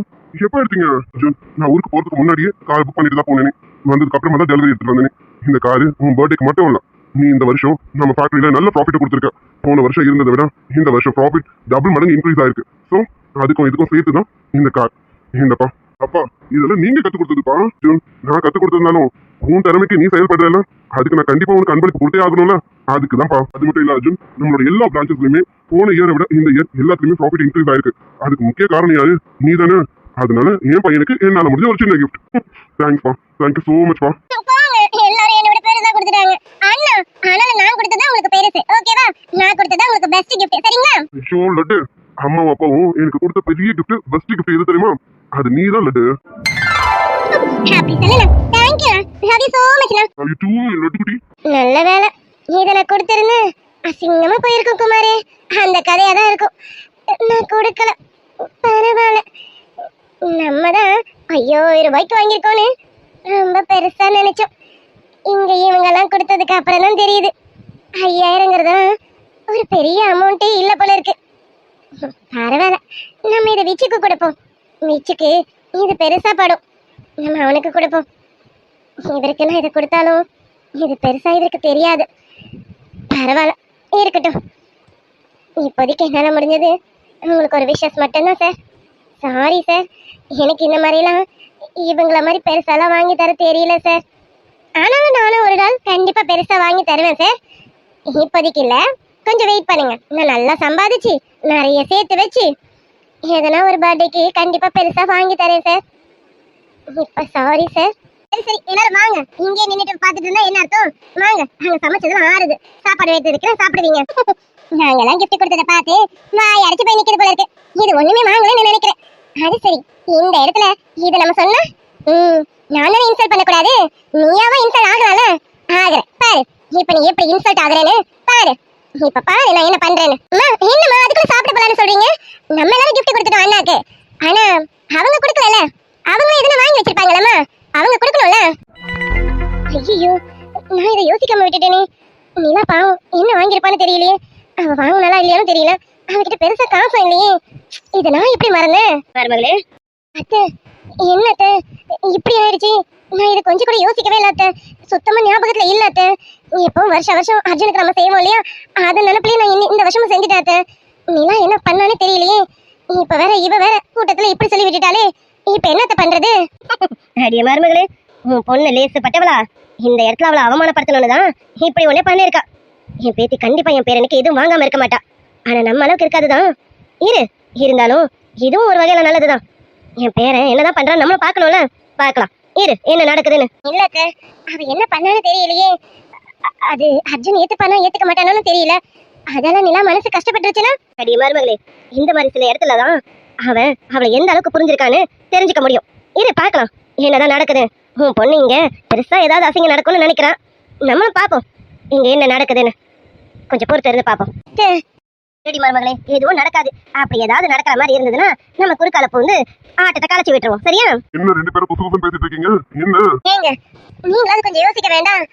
எப்ப எடுத்தீங்க? அர்ஜுன், நான் ஊருக்கு போறதுக்கு முன்னாடியே கார் புக் பண்ணிட்டு தான் போனேன். வந்ததுக்கு அப்புறமா தான் ஜுவல்லரி எடுத்துட்டு வந்தேன். இந்த காரு உன் பர்த்டேக்கு மட்டும் இல்ல, நீ இந்த வருஷம் நம்ம ஃபேக்டரியில நல்ல ப்ராஃபிட் கொடுத்துருக்க. போன வருஷம் இருந்ததை விட இந்த வருஷம் ப்ராஃபிட் டபுள் மடங்கு இன்க்ரீஸ் ஆயிருக்கு. ஸோ அதுக்கும் இதுக்கும் சேர்த்து தான் இந்த கார். இந்தப்பா. அப்பா, இதெல்லாம் நீங்க கத்து கொடுத்ததுப்பா. நான் கத்து கொடுத்திருந்தாலும் உன் திறமைக்கு நீ செயல்படுறல, அதுக்கு நான் கண்டிப்பா உனக்கு அன்பளிப்பு கொடுத்தே ஆகணும்ல. அதுக்கு தான்ப்பா. அது மட்டும் இல்ல அர்ஜுன், நம்மளோட எல்லா பிரான்ச்சஸ்லயுமே போன இயரை விட இந்த இயர் எல்லாத்துலயுமே ப்ராஃபிட் இன்க்ரீஸ் ஆயிருக்கு. அதுக்கு முக்கிய காரணம் யாரு? நீ தானே. அதனால என் பையனுக்கு என்னால முடிஞ்ச ஒரு சின்ன கிஃப்ட். தேங்க்ஸ்ப்பா, தேங்க்யூ சோ மச்ப்பா. எல்லாரும் என்னோட பேரு தான் கொடுத்துட்டாங்க அண்ணா. ஆனாலும் நான் கொடுத்ததா உங்களுக்கு பெருசு, ஓகேவா? நான் கொடுத்ததா உங்களுக்கு பெஸ்ட் கிஃப்ட், சரிங்களா? ஷோ லட்டு, அம்மாவும் அப்பாவும் எனக்கு கொடுத்த பெரிய கிஃப்ட், பெஸ்ட் கிஃப்ட் எது தெரியுமா? அது நீ தான் லட்டு. ஹாப்பி சொல்லல. Thank you, love you so much ண்ணா. லவ் யூ டூ லட்டு குட்டி. நல்ல வேலை இத நான் கொடுத்திருந்தேன், அசிங்கமா போயிருக்கும் குமாரே. அந்த கதையா தான் இருக்கும். நான் கொடுக்கல, பரவாயில்ல. நம்ம தான் 5000 ரூபாய்க்கு வாங்கியிருக்கோன்னு ரொம்ப பெருசா நினைச்சோம். இங்க இவங்கெல்லாம் கொடுத்ததுக்கு அப்புறம் தான் தெரியுது 5000ங்கிறதா ஒரு பெரிய அமௌண்ட்டே இல்ல போல இருக்கு. பரவாயில்ல, நம்ம இதை விச்சுக்கு கொடுப்போம். விச்சுக்கு இது பெருசா படும், நம்ம அவனுக்கு கொடுப்போம். இவருக்கு நான் இதை கொடுத்தாலும் இது பெருசா இவருக்கு தெரியாது. பரவாயில்ல, இருக்கட்டும். இப்போதைக்கு என்னால் முடிஞ்சது உங்களுக்கு ஒரு விஷஸ் மட்டும்தான் சார். சாரி சார், எனக்கு இந்த மாதிரிலாம் இவங்கள மாதிரி பெருசாலாம் வாங்கி தர தெரியல சார். ஆனாலும் நானும் ஒரு நாள் கண்டிப்பாக பெருசாக வாங்கி தருவேன் சார். இப்போதைக்கு இல்லை, கொஞ்சம் வெயிட் பண்ணுங்க. நான் நல்லா சம்பாதிச்சு நிறைய சேர்த்து வச்சு எதனா ஒரு பர்த்டேக்கு கண்டிப்பாக பெருசாக வாங்கி தரேன் சார். இப்போ சாரி சார். சரி சரி, எல்லாரும் வாங்க. இங்கே நின்றுட்டு பார்த்துட்டு இருந்தா என்ன அர்த்தம்? வாங்க, அங்க சமைச்சதும் ஆறுது, சாப்பாடு வைத்து இருக்கிற சாப்பிடுவீங்க. நாங்கெல்லாம் கிஃப்ட் கொடுத்ததை பார்த்து வாய் அடைச்சு போய் நிக்கிறது போல இருக்கு. இது ஒண்ணுமே வாங்கலன்னு நினைக்கிறேன். அது சரி, இந்த இடத்துல இதை நம்ம சொன்னா நான் தானே இன்சல்ட் பண்ணக்கூடாது. நீயாவா இன்சல்ட் ஆகலாம்ல? ஆகுற பாரு. இப்ப நீ எப்படி இன்சல்ட் ஆகுறேன்னு பாரு. இப்ப பாரு நான் என்ன பண்றேன்னு. என்னம்மா அதுக்குள்ள சாப்பிட போலான்னு சொல்றீங்க? நம்ம எல்லாரும் கிஃப்ட் கொடுத்துட்டோம் அண்ணாக்கு, ஆனா அவங்க கொடுக்கல. அவங்க எதுனா வாங்கி வச்சிருப்பாங்களா? அவங்க கொடுக்கணும்ல. ஐயோ, நான் இதை யோசிக்காம விட்டுட்டேனே. நீலா பாவம் என்ன வாங்கியிருப்பான்னு தெரியலையே. அவ வாங்கினாலா இல்லையானு தெரியல. அவகிட்ட பெருசா காசும் இல்லையே. இதை நான் எப்படி மறந்தேன்? மருமகளே, அத்தை என்ன அத்தை இப்படி ஆயிடுச்சு? நான் இதை கொஞ்சம் கூட யோசிக்கவே இல்லை அத்தை. சுத்தமா ஞாபகத்துல இல்ல அத்தை. எப்பவும் வருஷம் அர்ஜுனுக்கு நம்ம செய்வோம் இல்லையா, அதை நினைப்பிலே நான் இந்த வருஷமும் செஞ்சுட்டேன் அத்தை. நீலா என்ன பண்ணான்னு தெரியலையே. இப்ப வேற இவ வேற கூட்டத்துல இப்படி சொல்லி விட்டுட்டாலே, இப்ப என்னத்த பண்றது? அடிய மருமகளே, உன் பொண்ணு லேசு பட்டவளா? இந்த இடத்துல அவளை அவமானப்படுத்தணும்னு தான் இப்படி ஒன்னே பண்ணிருக்கா. என் பேத்தி கண்டிப்பா என் பேரனுக்கு எதுவும் வாங்காம இருக்க மாட்டா. ஆனா நம்ம அளவுக்கு இருக்காதுதான். இருந்தாலும் இதுவும் ஒரு வகையில நல்லதுதான். என் பேரன் என்னதான் பண்றான் நம்மளும் பார்க்கணும்ல. பார்க்கலாம், என்ன நடக்குதுன்னு. இல்ல அவ என்ன பண்ணான்னு தெரியலையே. அது அர்ஜுன் ஏத்துப்பானா ஏத்துக்க மாட்டானு தெரியல. அதெல்லாம் நிலா மனசு கஷ்டப்பட்டுருச்சுன்னா அடிய மருமகளே, இந்த மாதிரி சில இடத்துலதான் அவன் அவளை எந்த அளவுக்கு புரிஞ்சிருக்கான்னு தெரிஞ்சுக்க முடியும். பார்க்கலாம் என்னதான் நடக்குது. உன் பொண்ணு இங்க பெருசா ஏதாவது அசிங்கம் நடக்கும்னு நினைக்கிறான். நம்மளும் பாப்போம் இங்க என்ன நடக்குதுன்னு. கொஞ்சம் பொறுத்து இருந்து பாப்போம். சரி மருமகளே, எதுவும் நடக்காது. அப்படி ஏதாவது நடக்கிற மாதிரி இருந்ததுன்னா நம்ம குறுக்கால பூந்து ஆட்டத்தை கலைச்சு விட்டுருவோம், சரியா? என்ன ரெண்டு பேரும் புதுசு புதுசு பேசிட்டு இருக்கீங்க? என்ன ஏங்க, நீங்களாவது கொஞ்சம் யோசிக்க வேண்டாம்?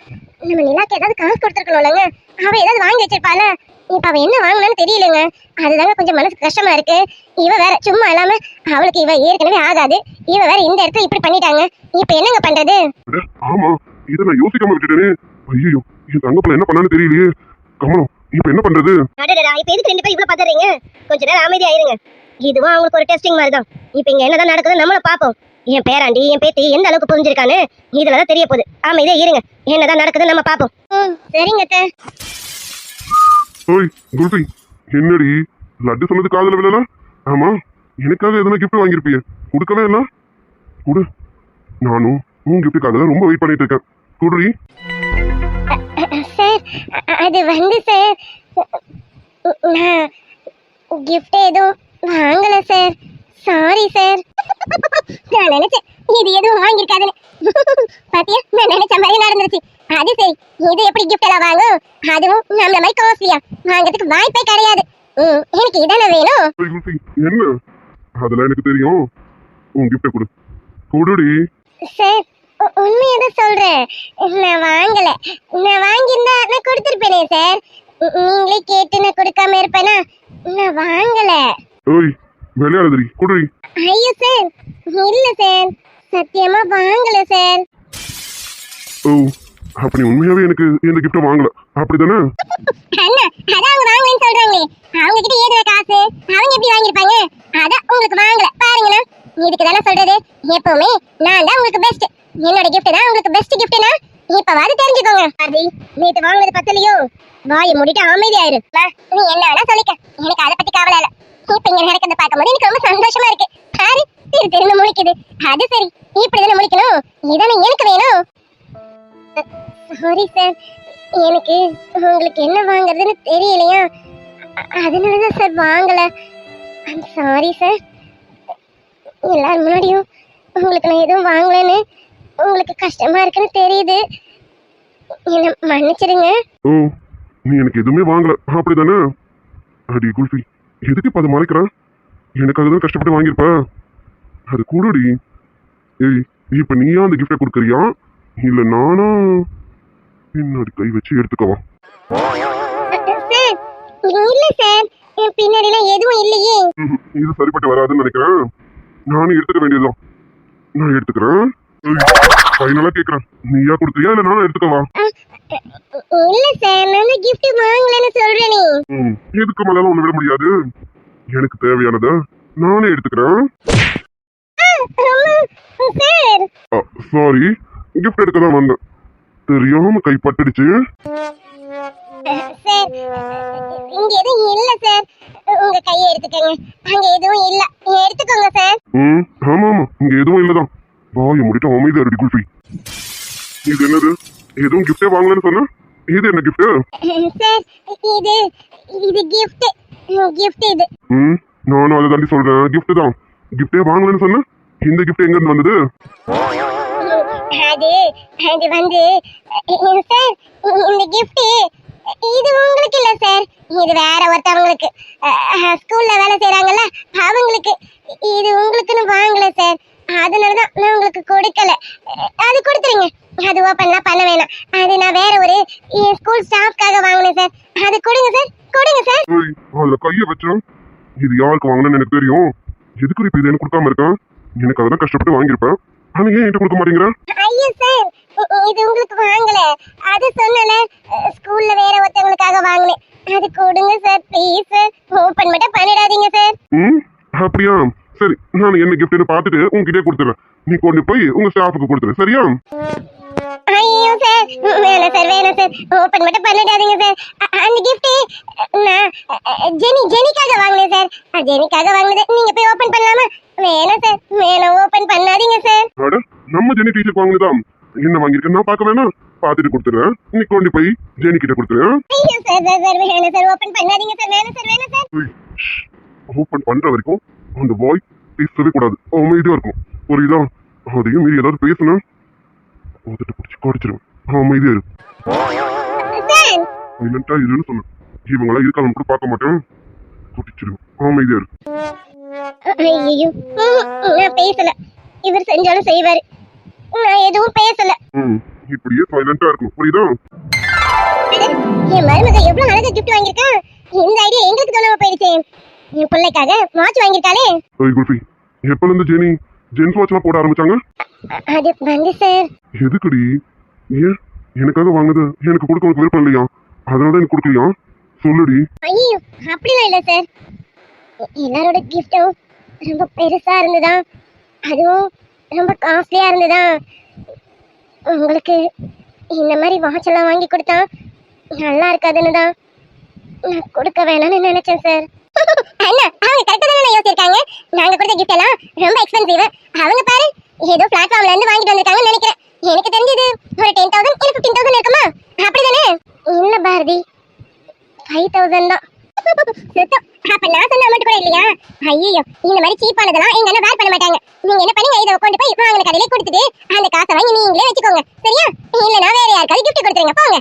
நம்ம நிலாக்கு ஏதாவது காசு கொடுத்துருக்கணும்லங்க. அவ ஏதாவது வாங்கி வச்சிருப்பால. இப்ப அவ என்ன வாங்கினான்னு தெரியலங்க. அதுதாங்க கொஞ்சம் மனசுக்கு கஷ்டமா இருக்கு. இவ வேற சும்மா இல்லாம அவளுக்கு இவ ஏற்கனவே ஆகாது. இவ வேற இந்த இடத்துல இப்படி பண்ணிட்டாங்க. இப்ப என்னங்க பண்றது? ஆமா, இதை நான் யோசிக்காம விட்டுட்டேனே. ஐயோ, என் தங்கப்பல என்ன பண்ணான்னு தெரியலையே. கமலம், இப்ப என்ன பண்றது? அடடா, இப்ப எதுக்கு ரெண்டு பேரும் இவ்வளவு பதறீங்க? கொஞ்ச நேரம் அமைதியா இருங்க. இதுவும் அவங்களுக்கு ஒரு டெஸ்டிங் மாதிரி தான். இப்ப இங்க என்னதான் நடக்குது நம்மள பாப்போம். என் பேராண்டி என் பேத்தி எந்த அளவுக்கு புரிஞ்சிருக்கான்னு இதுலதான் தெரிய போகுது. அமைதியா இருங்க, என்னதான் நடக்குது நம்ம பாப்போம். சரிங்க அத்தை. ஓய் குல்ஃபி, என்னடி லட்டு சொன்னது காதல விழல? ஆமா, எனக்காக எதனா கிஃப்ட் வாங்கியிருப்பிய, கொடுக்கவே இல்ல. கொடு. நானும் உன் கிஃப்ட்டுக்காக தான் ரொம்ப வெயிட் பண்ணிட்டு இருக்கேன். குடுறி. சார் அது வந்து சார் நான் gift எதுவும் வாங்கல சார். Sorry sir. நான் நினைச்சேன் இது எதுவும் வாங்கியிருக்காதுன்னு. பாத்தியா, நான் நினைச்ச மாதிரி நடந்துருச்சு. அது சரி, இது எப்படி gift எல்லாம் வாங்கும்? அதுவும் நம்மள மாதிரி காஸ்ட்லியா வாங்கிறதுக்கு வாய்ப்பே கிடையாது. எனக்கு இதானே வேணும். ஏய் குல்ஃபி, என்ன அதெல்லாம் எனக்கு தெரியும். உன் கிஃப்ட கொடு. கொடுடி. சார் உண்மையை தான் சொல்றேன். நான் வாங்கல. நான் வாங்கியிருந்தா நான் கொடுத்துருப்பேனே சார். நீங்களே கேட்டு நான் கொடுக்காம இருப்பேனா? நான் வாங்கல. ஏய் விளையாடுறி, கொடுடி. ஐயோ சார், இல்ல சார், சத்தியமா வாங்கல சார். ஓ, அப்ப நீ உண்மையாவே எனக்கு இந்த கிஃப்ட வாங்கல, அப்படிதானே? அண்ணா, அதான் அவங்க வாங்கலன்னு சொல்றாங்களே, அவங்க கிட்ட ஏதுல காசு? அவங்க எப்படி வாங்கிருப்பாங்க? அதான் உங்களுக்கு வாங்கல. பாருங்கண்ணா, இதுக்கு தானே சொல்றது, எப்பவுமே நான் தான் உங்களுக்கு பெஸ்ட். என்னோட கிஃப்ட் தான் உங்களுக்கு பெஸ்ட் கிஃப்ட்னா இப்பவாது தெரிஞ்சுக்கோங்க. அது நேத்து வாங்குனது பத்தலையோ, வாயை மூடிட்டு அமைதியாயிரு. நீ என்ன வேணா சொல்லிக்க, எனக்கு அதை பத்தி கவலை இல்ல. இப்ப இங்க நடக்கிறத பார்க்கும்போது எனக்கு ரொம்ப சந்தோஷமா இருக்கு. பாரு, திரும்ப முழிக்குது. அது சரி, இப்படிதானே முழிக்கணும். இதானே எனக்கு வேணும். சாரி சார், எனக்கு உங்களுக்கு என்ன வாங்குறதுன்னு தெரியலையா, அதனாலதான் சார் வாங்கல. Sorry sir. எல்லாரும் முன்னாடியும் உங்களுக்கு நான் எதுவும் வாங்கலன்னு உங்களுக்கு கஷ்டமா இருக்குன்னு தெரியுது, என்ன மன்னிச்சிடுங்க. ஓ, நீ எனக்கு எதுவுமே வாங்கல, அப்படிதானே? அடி குல்ஃபி, எதுக்கு இப்ப அதை மறைக்கிற? எனக்கு அதுதான் கஷ்டப்பட்டு வாங்கியிருப்ப. அது கூடடி. ஏய், இப்ப நீயா அந்த கிஃப்டை கொடுக்குறியா, இல்ல நானா பின்னாடி கை வச்சு எடுத்துக்கவா? சார் இல்ல சார், என் பின்னாடிலாம் எதுவும் இல்லையே. இது சரிப்பட்டு வராதுன்னு நினைக்கிறேன். நானும் எடுத்துக்க வேண்டியதுதான். நான் எடுத்துக்கிறேன். ஃபைனலா கேக்குறேன், நீயா கொடுத்தியா இல்ல நானும் எடுத்துக்கவா? இல்ல சார், நான் gift வாங்கலன்னு சொல்றேனே. இதுக்கு மேல ஒண்ணு விட முடியாது. எனக்கு தேவையானத நானே எடுத்துக்கிறேன். சார் சாரி, கிஃப்ட் எடுக்க தான் வந்தேன், தெரியாம கை பட்டுடுச்சு. சார் இங்க எதுவும் இல்ல சார், உங்க கையை எடுத்துக்கங்க. அங்க எதுவும் இல்ல, எடுத்துக்கோங்க சார். ஆமா ஆமா, இங்க எதுவும் இல்லதான். வாய முடிட்டு அமைதியா ரெடி குல்ஃபி. இது என்னது? எதுவும் கிஃப்டே வாங்கலன்னு சொன்ன, இது என்ன கிஃப்ட்? சார் இது இது gift இது. நானும் அதை தாண்டி சொல்றேன், கிஃப்ட் தான். கிஃப்டே வாங்கலன்னு சொன்ன, இந்த கிஃப்ட் எங்க இருந்து வந்தது? அது அது வந்து சார், இந்த gift இது உங்களுக்கு இல்ல சார், இது வேற ஒருத்தவங்களுக்கு. ஸ்கூல்ல வேலை செய்யறாங்கல்ல அவங்களுக்கு. இது உங்களுக்குன்னு வாங்கல சார், அதனாலதான் நான் உங்களுக்கு கொடுக்கல. அது கொடுத்துருங்க, அது ஓப்பன்லாம் பண்ண வேணாம். அது நான் வேற ஒரு ஸ்கூல் ஸ்டாஃப்காக வாங்கினேன் சார். அது கொடுங்க சார், கொடுங்க சார். அதுல கைய வச்சோம். இது யாருக்கு வாங்கணும்னு எனக்கு தெரியும். எதுக்கு இப்ப இது எனக்கு கொடுக்காம இருக்கேன்? எனக்கு அதான் கஷ்டப்பட்டு வாங்கியிருப்பேன், ஆனா ஏன் என்கிட்ட கொடுக்க மாட்டேங்கிற? ஐயோ சார், இது உங்களுக்கு வாங்கல. அது சொன்னல, ஸ்கூல்ல வேற ஒருத்தவங்களுக்காக வாங்கினேன். அது கொடுங்க சார், ப்ளீஸ் சார். ஓபன் மட்டும் பண்ணிடாதீங்க சார். அப்படியா? சரி, நான் என்ன கிஃப்ட்னு பார்த்துட்டு உங்ககிட்டே கொடுத்துறேன். நீ கொண்டு போய் உங்க ஸ்டாஃபுக்கு கொடுத்துரு, சரியா? ஐயோ சார், வேணாம் சார், வேணாம் சார். ஓபன் மட்டும் பண்ணிடாதீங்க சார். அந்த கிஃப்ட் நான் ஜெனிக்காக வாங்கினேன் சார். ஜெனிக்காக வாங்கினது நீங்க போய் ஓபன் பண்ணலாமா? வேணாம் சார், வேணாம், ஓபன் பண்ணாதீங்க சார். அட, நம்ம ஜெனி டீச்சருக்கு வாங்கினதான். என்ன வாங்கியிருக்கேன் நான் பார்க்க வேணாம், பார்த்துட்டு கொடுத்துறேன். நீ கொண்டு போய் ஜெனி கிட்ட கொடுத்துறேன். ஐயோ சார், சார் வேணாம் சார், ஓபன் பண்ணாதீங்க சார். வேணாம் சார், வேணாம் சார். ஓபன் பண்ற வரைக்கும் அந்த பாய் பேசவே கூடாது, அமைதியா இருக்கும், புரியுதா? அதையும் மீறி ஏதாவது பேசணும், போதுட்டு பிடிச்சி குடிச்சிருவேன். அமைதியா இரு. சார் இல்லன்ட்டா இருன்னு சொன்னேன். இவங்களா இருக்காங்க கூட பார்க்க மாட்டேன், குடிச்சிருவேன். அமைதியா இரு. ஐயோ, நான் பேசல. இவர் செஞ்சாலும் செய்வாரு, நான் எதுவும் பேசல. இப்படியே சைலண்டா இருக்கணும், புரியுதா? என் மருமக எவ்வளவு அழகா கிஃப்ட் வாங்கியிருக்கா. இந்த ஐடியா எங்களுக்கு தோணாம போயிடுச்சு. என் பிள்ளைக்காக வாட்ச் வாங்கியிருக்காளே. ஓய் குல்ஃபி, எப்பல இருந்து ஜென்ஸ் வாட்ச்லாம் போட ஆரம்பிச்சாங்க? அது வந்து சார், எதுக்குடி? ஏன் எனக்காக வாங்குது எனக்கு கொடுக்க உனக்கு விருப்பம் இல்லையா? அதனால எனக்கு கொடுக்கலையா? சொல்லுடி. ஐயோ அப்படிலாம் இல்ல சார். எல்லாரோட கிஃப்டும் ரொம்ப பெருசா இருந்ததா, அதுவும் ரொம்ப காஸ்ட்லியா இருந்ததா. உங்களுக்கு இந்த மாதிரி வாட்ச் எல்லாம் வாங்கி கொடுத்தா நல்லா இருக்காதுன்னு தான் நான் கொடுக்க வேணாம்னு நினைச்சேன் சார். அண்ணா, அவங்க கரெக்டா தானே யோசிச்சிருக்காங்க. நாங்க கொடுத்த கிஃப்ட் எல்லாம் ரொம்ப எக்ஸ்பென்சிவ். அவங்க பாரு, ஏதோ பிளாட்ஃபார்ம்ல இருந்து வாங்கிட்டு வந்திருக்காங்கன்னு நினைக்கிறேன். எனக்கு தெரிஞ்சது ஒரு 10,000 இல்ல 15,000 இருக்குமா அப்படிதானே? இல்ல பாரதி 5,000 தான். சுத்தம். அப்ப நான் சொன்ன அமௌண்ட் கூட இல்லையா? ஐயோ, இந்த மாதிரி சீப்பானதெல்லாம் எங்க அண்ணா வேர் பண்ண மாட்டாங்க. நீங்க என்ன பண்ணுங்க, இதை கொண்டு போய் வாங்கின கடையில கொடுத்துட்டு அந்த காசை வாங்கி நீங்களே வச்சுக்கோங்க, சரியா? இல்லனா வேற யாருக்காவது gift கொடுத்துருங்க போங்க.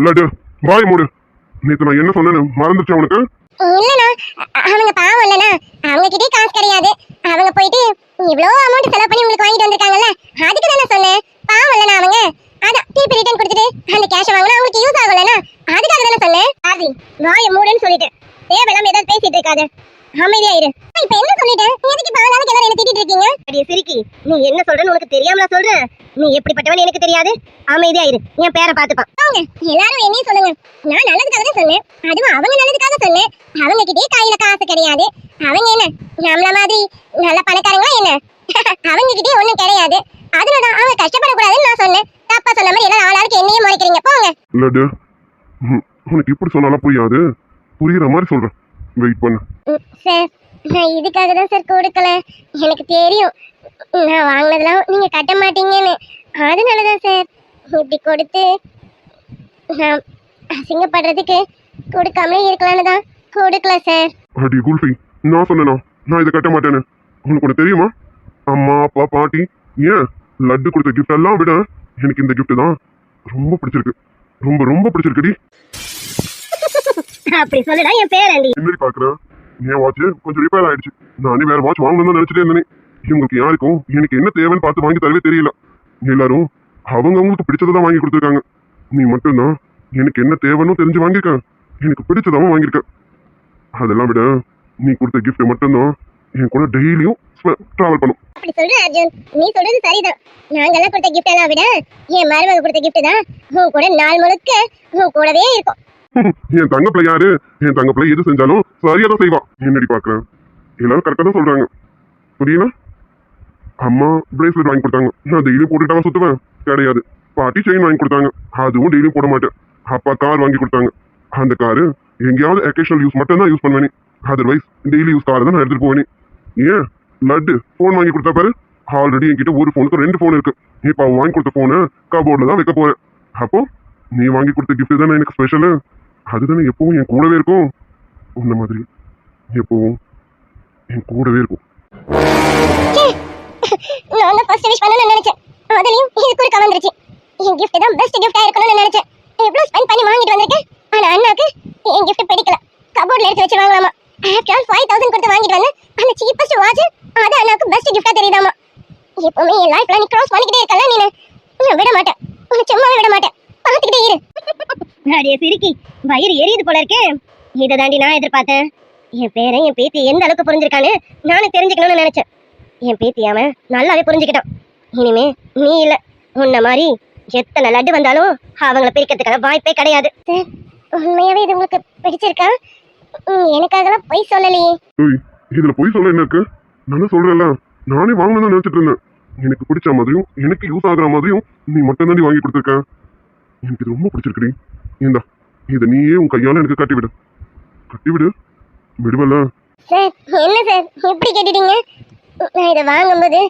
லட்டு வாய் மூடு. நேத்து நான் என்ன சொன்னேன்னு மறந்துச்சா உனக்கு? இல்லனா அவங்க பாவம் இல்லனா, அவங்க கிட்ட காசு கிடையாது. அவங்க போயிட்டு இவ்ளோ அமௌண்ட் செலவு பண்ணி உங்களுக்கு வாங்கிட்டு வந்திருக்காங்கல்ல, அதுக்கு தான சொன்னேன். பாவம் இல்லனா அவங்க. அத டிபி ரிட்டர்ன் கொடுத்துட்டு அந்த கேஷ் வாங்குனா உங்களுக்கு யூஸ் ஆகலனா, அதுக்காக தான சொன்னேன். ஆதி வாய மூடுன்னு சொல்லிட்டேன். தேவையில்லாம ஏதாவது பேசிட்டு இருக்காத, அமைதியா இரு. இப்ப என்ன சொல்லிட்டேன்? எதுக்கு பாலாலுக்கு எல்லாரும் என்ன திட்டிட்டு இருக்கீங்க? அடியே சிரிக்கி, நீ என்ன சொல்றன்னு உனக்கு தெரியாமல சொல்ற? நீ எப்படிப்பட்டவன் எனக்கு தெரியாது. அமைதியா இரு, என் பேரை பாத்துப்பான். அவங்க எல்லாரும் என்னையும் சொல்லுங்க, நான் நல்லதுக்காக தான் சொன்னேன். அதுவும் அவங்க நல்லதுக்காக சொன்னேன். அவங்க கிட்டே கையில காசு கிடையாது. அவங்க என்ன நம்மள மாதிரி நல்ல பணக்காரங்களா என்ன? அவங்க கிட்டே ஒண்ணும் கிடையாது. அதனால அவங்க கஷ்டப்படக்கூடாதுன்னு நான் சொன்னேன். தப்பா சொன்ன மாதிரி எல்லாம் ஆளாளுக்கு என்னையும் முறைக்கிறீங்க போங்க. லட்டு உனக்கு இப்படி சொன்னாலும் புரியாது. புரியுற மாதிரி சொல்றேன், வெயிட் பண்ணு. சார், நான் இதுக்காக தான் சார் கொடுக்கல. எனக்கு தெரியும் நான் வாங்கினதெல்லாம் நீங்க கட்ட மாட்டீங்கன்னு. அதனால தான் சார் இப்படி கொடுத்து நான் அசிங்கப்படுறதுக்கு கொடுக்காமலே இருக்கலான்னு தான் கொடுக்கல சார். அடி குல்ஃபி, நான் சொன்னேனா நான் இதை கட்ட மாட்டேன்னு? உனக்கு ஒன்று தெரியுமா? அம்மா அப்பா பாட்டி ஏன் லட்டு கொடுத்த கிஃப்ட் எல்லாம் விட எனக்கு இந்த கிஃப்ட் தான் ரொம்ப பிடிச்சிருக்கு. ரொம்ப ரொம்ப பிடிச்சிருக்குடி. அப்படி சொல்லடா என் பேரண்டி. என்னடி பாக்குறேன்? என் வாட்ச் கொஞ்சம் ரிப்பேர் ஆயிடுச்சு. நானே வேற வாட்ச் வாங்கணும்னு நினைச்சிட்டே இருந்தேன். இவங்களுக்கு யாருக்கும் எனக்கு என்ன தேவைன்னு பார்த்து வாங்கி தரவே தெரியல. எல்லாரும் அவங்களுக்கு பிடிச்சதான் வாங்கி கொடுத்துருக்காங்க. நீ மட்டும்தான் எனக்கு என்ன தேவைன்னு தெரிஞ்சு வாங்கியிருக்க. எனக்கு பிடிச்சதாவும் வாங்கியிருக்க. அதெல்லாம் விட நீ கொடுத்த கிஃப்ட் மட்டும்தான் என் கூட டெய்லியும் டிராவல் பண்ணும். அப்படி சொல்ற அர்ஜுன், நீ சொல்றது சரிதான். நாங்கெல்லாம் கொடுத்த கிஃப்ட் எல்லாம் விட என் மருமக கொடுத்த கிஃப்ட் தான் உன் கூட நாள் முழுக்க உன் கூடவே இருக்கும். என் தங்க பிள்ளை யாரு? என் தங்க பிள்ளை எது செஞ்சாலும் சரியா தான் செய்வான். என்னடி பாக்குறேன்? எல்லாரும் கரெக்டா தான் சொல்றாங்க, புரியல? அம்மா பிரேஸ்லெட் வாங்கி கொடுத்தாங்க, நான் டெய்லியும் போட்டுட்டாவா சுத்துவேன்? கிடையாது. பாட்டி செயின் வாங்கி கொடுத்தாங்க, அதுவும் டெய்லியும் போட மாட்டேன். அப்பா கார் வாங்கி கொடுத்தாங்க, அந்த காரு எங்கேயாவது அக்கேஷனல் யூஸ் மட்டும் தான் யூஸ் பண்ணுவேன். அதர்வைஸ் டெய்லி யூஸ் காரை தான் நான் எடுத்துட்டு போவேன். ஏன் லட்டு போன் வாங்கி கொடுத்தா பாரு, ஆல்ரெடி என்கிட்ட ஒரு போனுக்கு 2 போன் இருக்கு. இப்ப அவன் வாங்கி கொடுத்த போனை கபோர்ட்ல தான் வைக்க போறேன். அப்போ நீ வாங்கி கொடுத்த கிஃப்ட் தானே எனக்கு ஸ்பெஷலு. அதுதானே எப்பவும் என் கூடவே இருக்கும். உன்ன மாதிரி எப்பவும் என் கூடவே இருக்கும். நான் தான் ஃபர்ஸ்ட் விஷ் பண்ணனும்னு நினைச்சேன். அதுலயும் இது கூட கவர்ந்துருச்சு. என் gift தான் பெஸ்ட் gift-ஆ இருக்கணும்னு நினைச்சேன். எவ்வளவு ஸ்பெண்ட் பண்ணி வாங்கிட்டு வந்திருக்கேன். ஆனா அண்ணாக்கு என் gift பிடிக்கல. கபோர்ட்ல எடுத்து வச்சு வாங்கலாமா. ஆஃப்டர் ஆல் 5,000 கொடுத்து வாங்கிட்டு வந்தேன். அந்த சீப்பஸ்ட் வாட்ச் அது அண்ணாக்கு பெஸ்ட் gift-ஆ தெரியுதாமா. எப்பவுமே என் லைஃப்ல நீ கிராஸ் பண்ணிக்கிட்டே இருக்கல. நான் விட மாட்டேன், உன்னை சும்மாவே விட மாட்டேன். பார்த்துக்கிட்டே இரு. அடியே சிரிக்கி, வயிறு எரியுது போல இருக்கே. இதை தாண்டி நான் எதிர்பார்த்தேன். என் பேரை என் பேத்தி எந்த அளவுக்கு புரிஞ்சிருக்கான்னு நானும் தெரிஞ்சுக்கணும்னு நினைச்சேன். என் பேத்தி அவன் நல்லாவே புரிஞ்சுக்கிட்டான். இனிமே நீ இல்ல, உன்ன மாதிரி எத்தனை லட்டு வந்தாலும் அவங்கள பிரிக்கிறதுக்கான வாய்ப்பே கிடையாது. உண்மையாவே இது உங்களுக்கு பிடிச்சிருக்கா? எனக்காகலாம் பொய் சொல்லலையே. இதுல பொய் சொல்ல என்ன இருக்கு? நான் சொல்றேன்ல, நானே வாங்கணும்னு நினைச்சிட்டு இருந்தேன். எனக்கு பிடிச்ச மாதிரியும் எனக்கு யூஸ் ஆகுற மாதிரியும் நீ மட்டும் தாண்டி வாங்கி கொடுத்துருக்க. எனக்கு இது ரொம்ப பிடிச்சிருக்குடி. இந்தா, இதை நீயே உன் கையால எனக்கு கட்டி விடு. கட்டி விடு, விடுவல. சார் என்ன சார் இப்படி கேட்டுட்டீங்க? நான் இதை வாங்கும்போது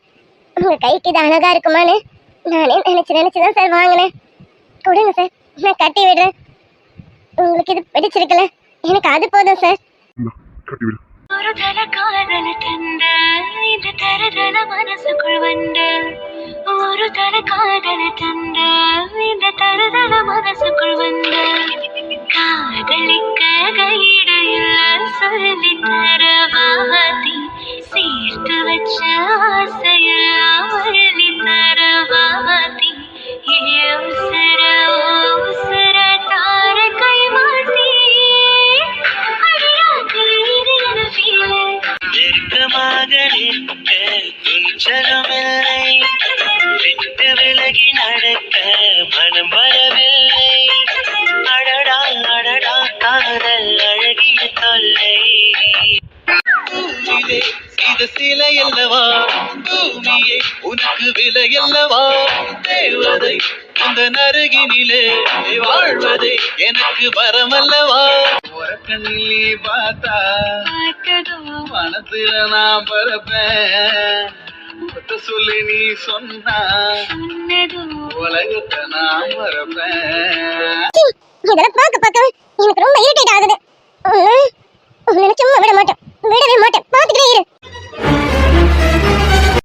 உங்க கைக்கு இது அழகா இருக்குமான்னு நானே நினைச்சுதான் சார் வாங்கினேன். கொடுங்க சார், நான் கட்டி விடுறேன். உங்களுக்கு இது பிடிச்சிருக்கல, எனக்கு அது போதும் சார். கட்டி விடு. ஒரு தல காதல தந்த இந்த தரதல மனசுக்குள் வந்த ஒரு தல காதல தந்த இந்த தரதல மனசுக்குள் வந்த காதலிக்க கையிடையில் சொல்லி தரவாதி சேர்த்து வச்ச ஆசையெல்லாம் அள்ளி தரவாதி உசர உசர தார கை மாட்டி நெருக்கமாக நிற்க துணிச்சலுமில்லை, விட்டு விலகி நடக்க மனம் வரவில்லை. அடடா அடடா காதல் அழகிய தொல்லை. பூவிலே இது சிலை அல்லவா, பூமியே உனக்கு விலை அல்லவா, தேவதை அந்த நருகினிலே வாழ்வதே எனக்கு வரமல்லவா. உறக்கண்ணிலே பார்த்தா மனசுல நான் பரப்பேன், ஒத்த சொல்லி நீ சொன்னா சொன்னதும் உலகத்தை நான் மறப்பேன் இதெல்லாம் பார்க்க பார்க்க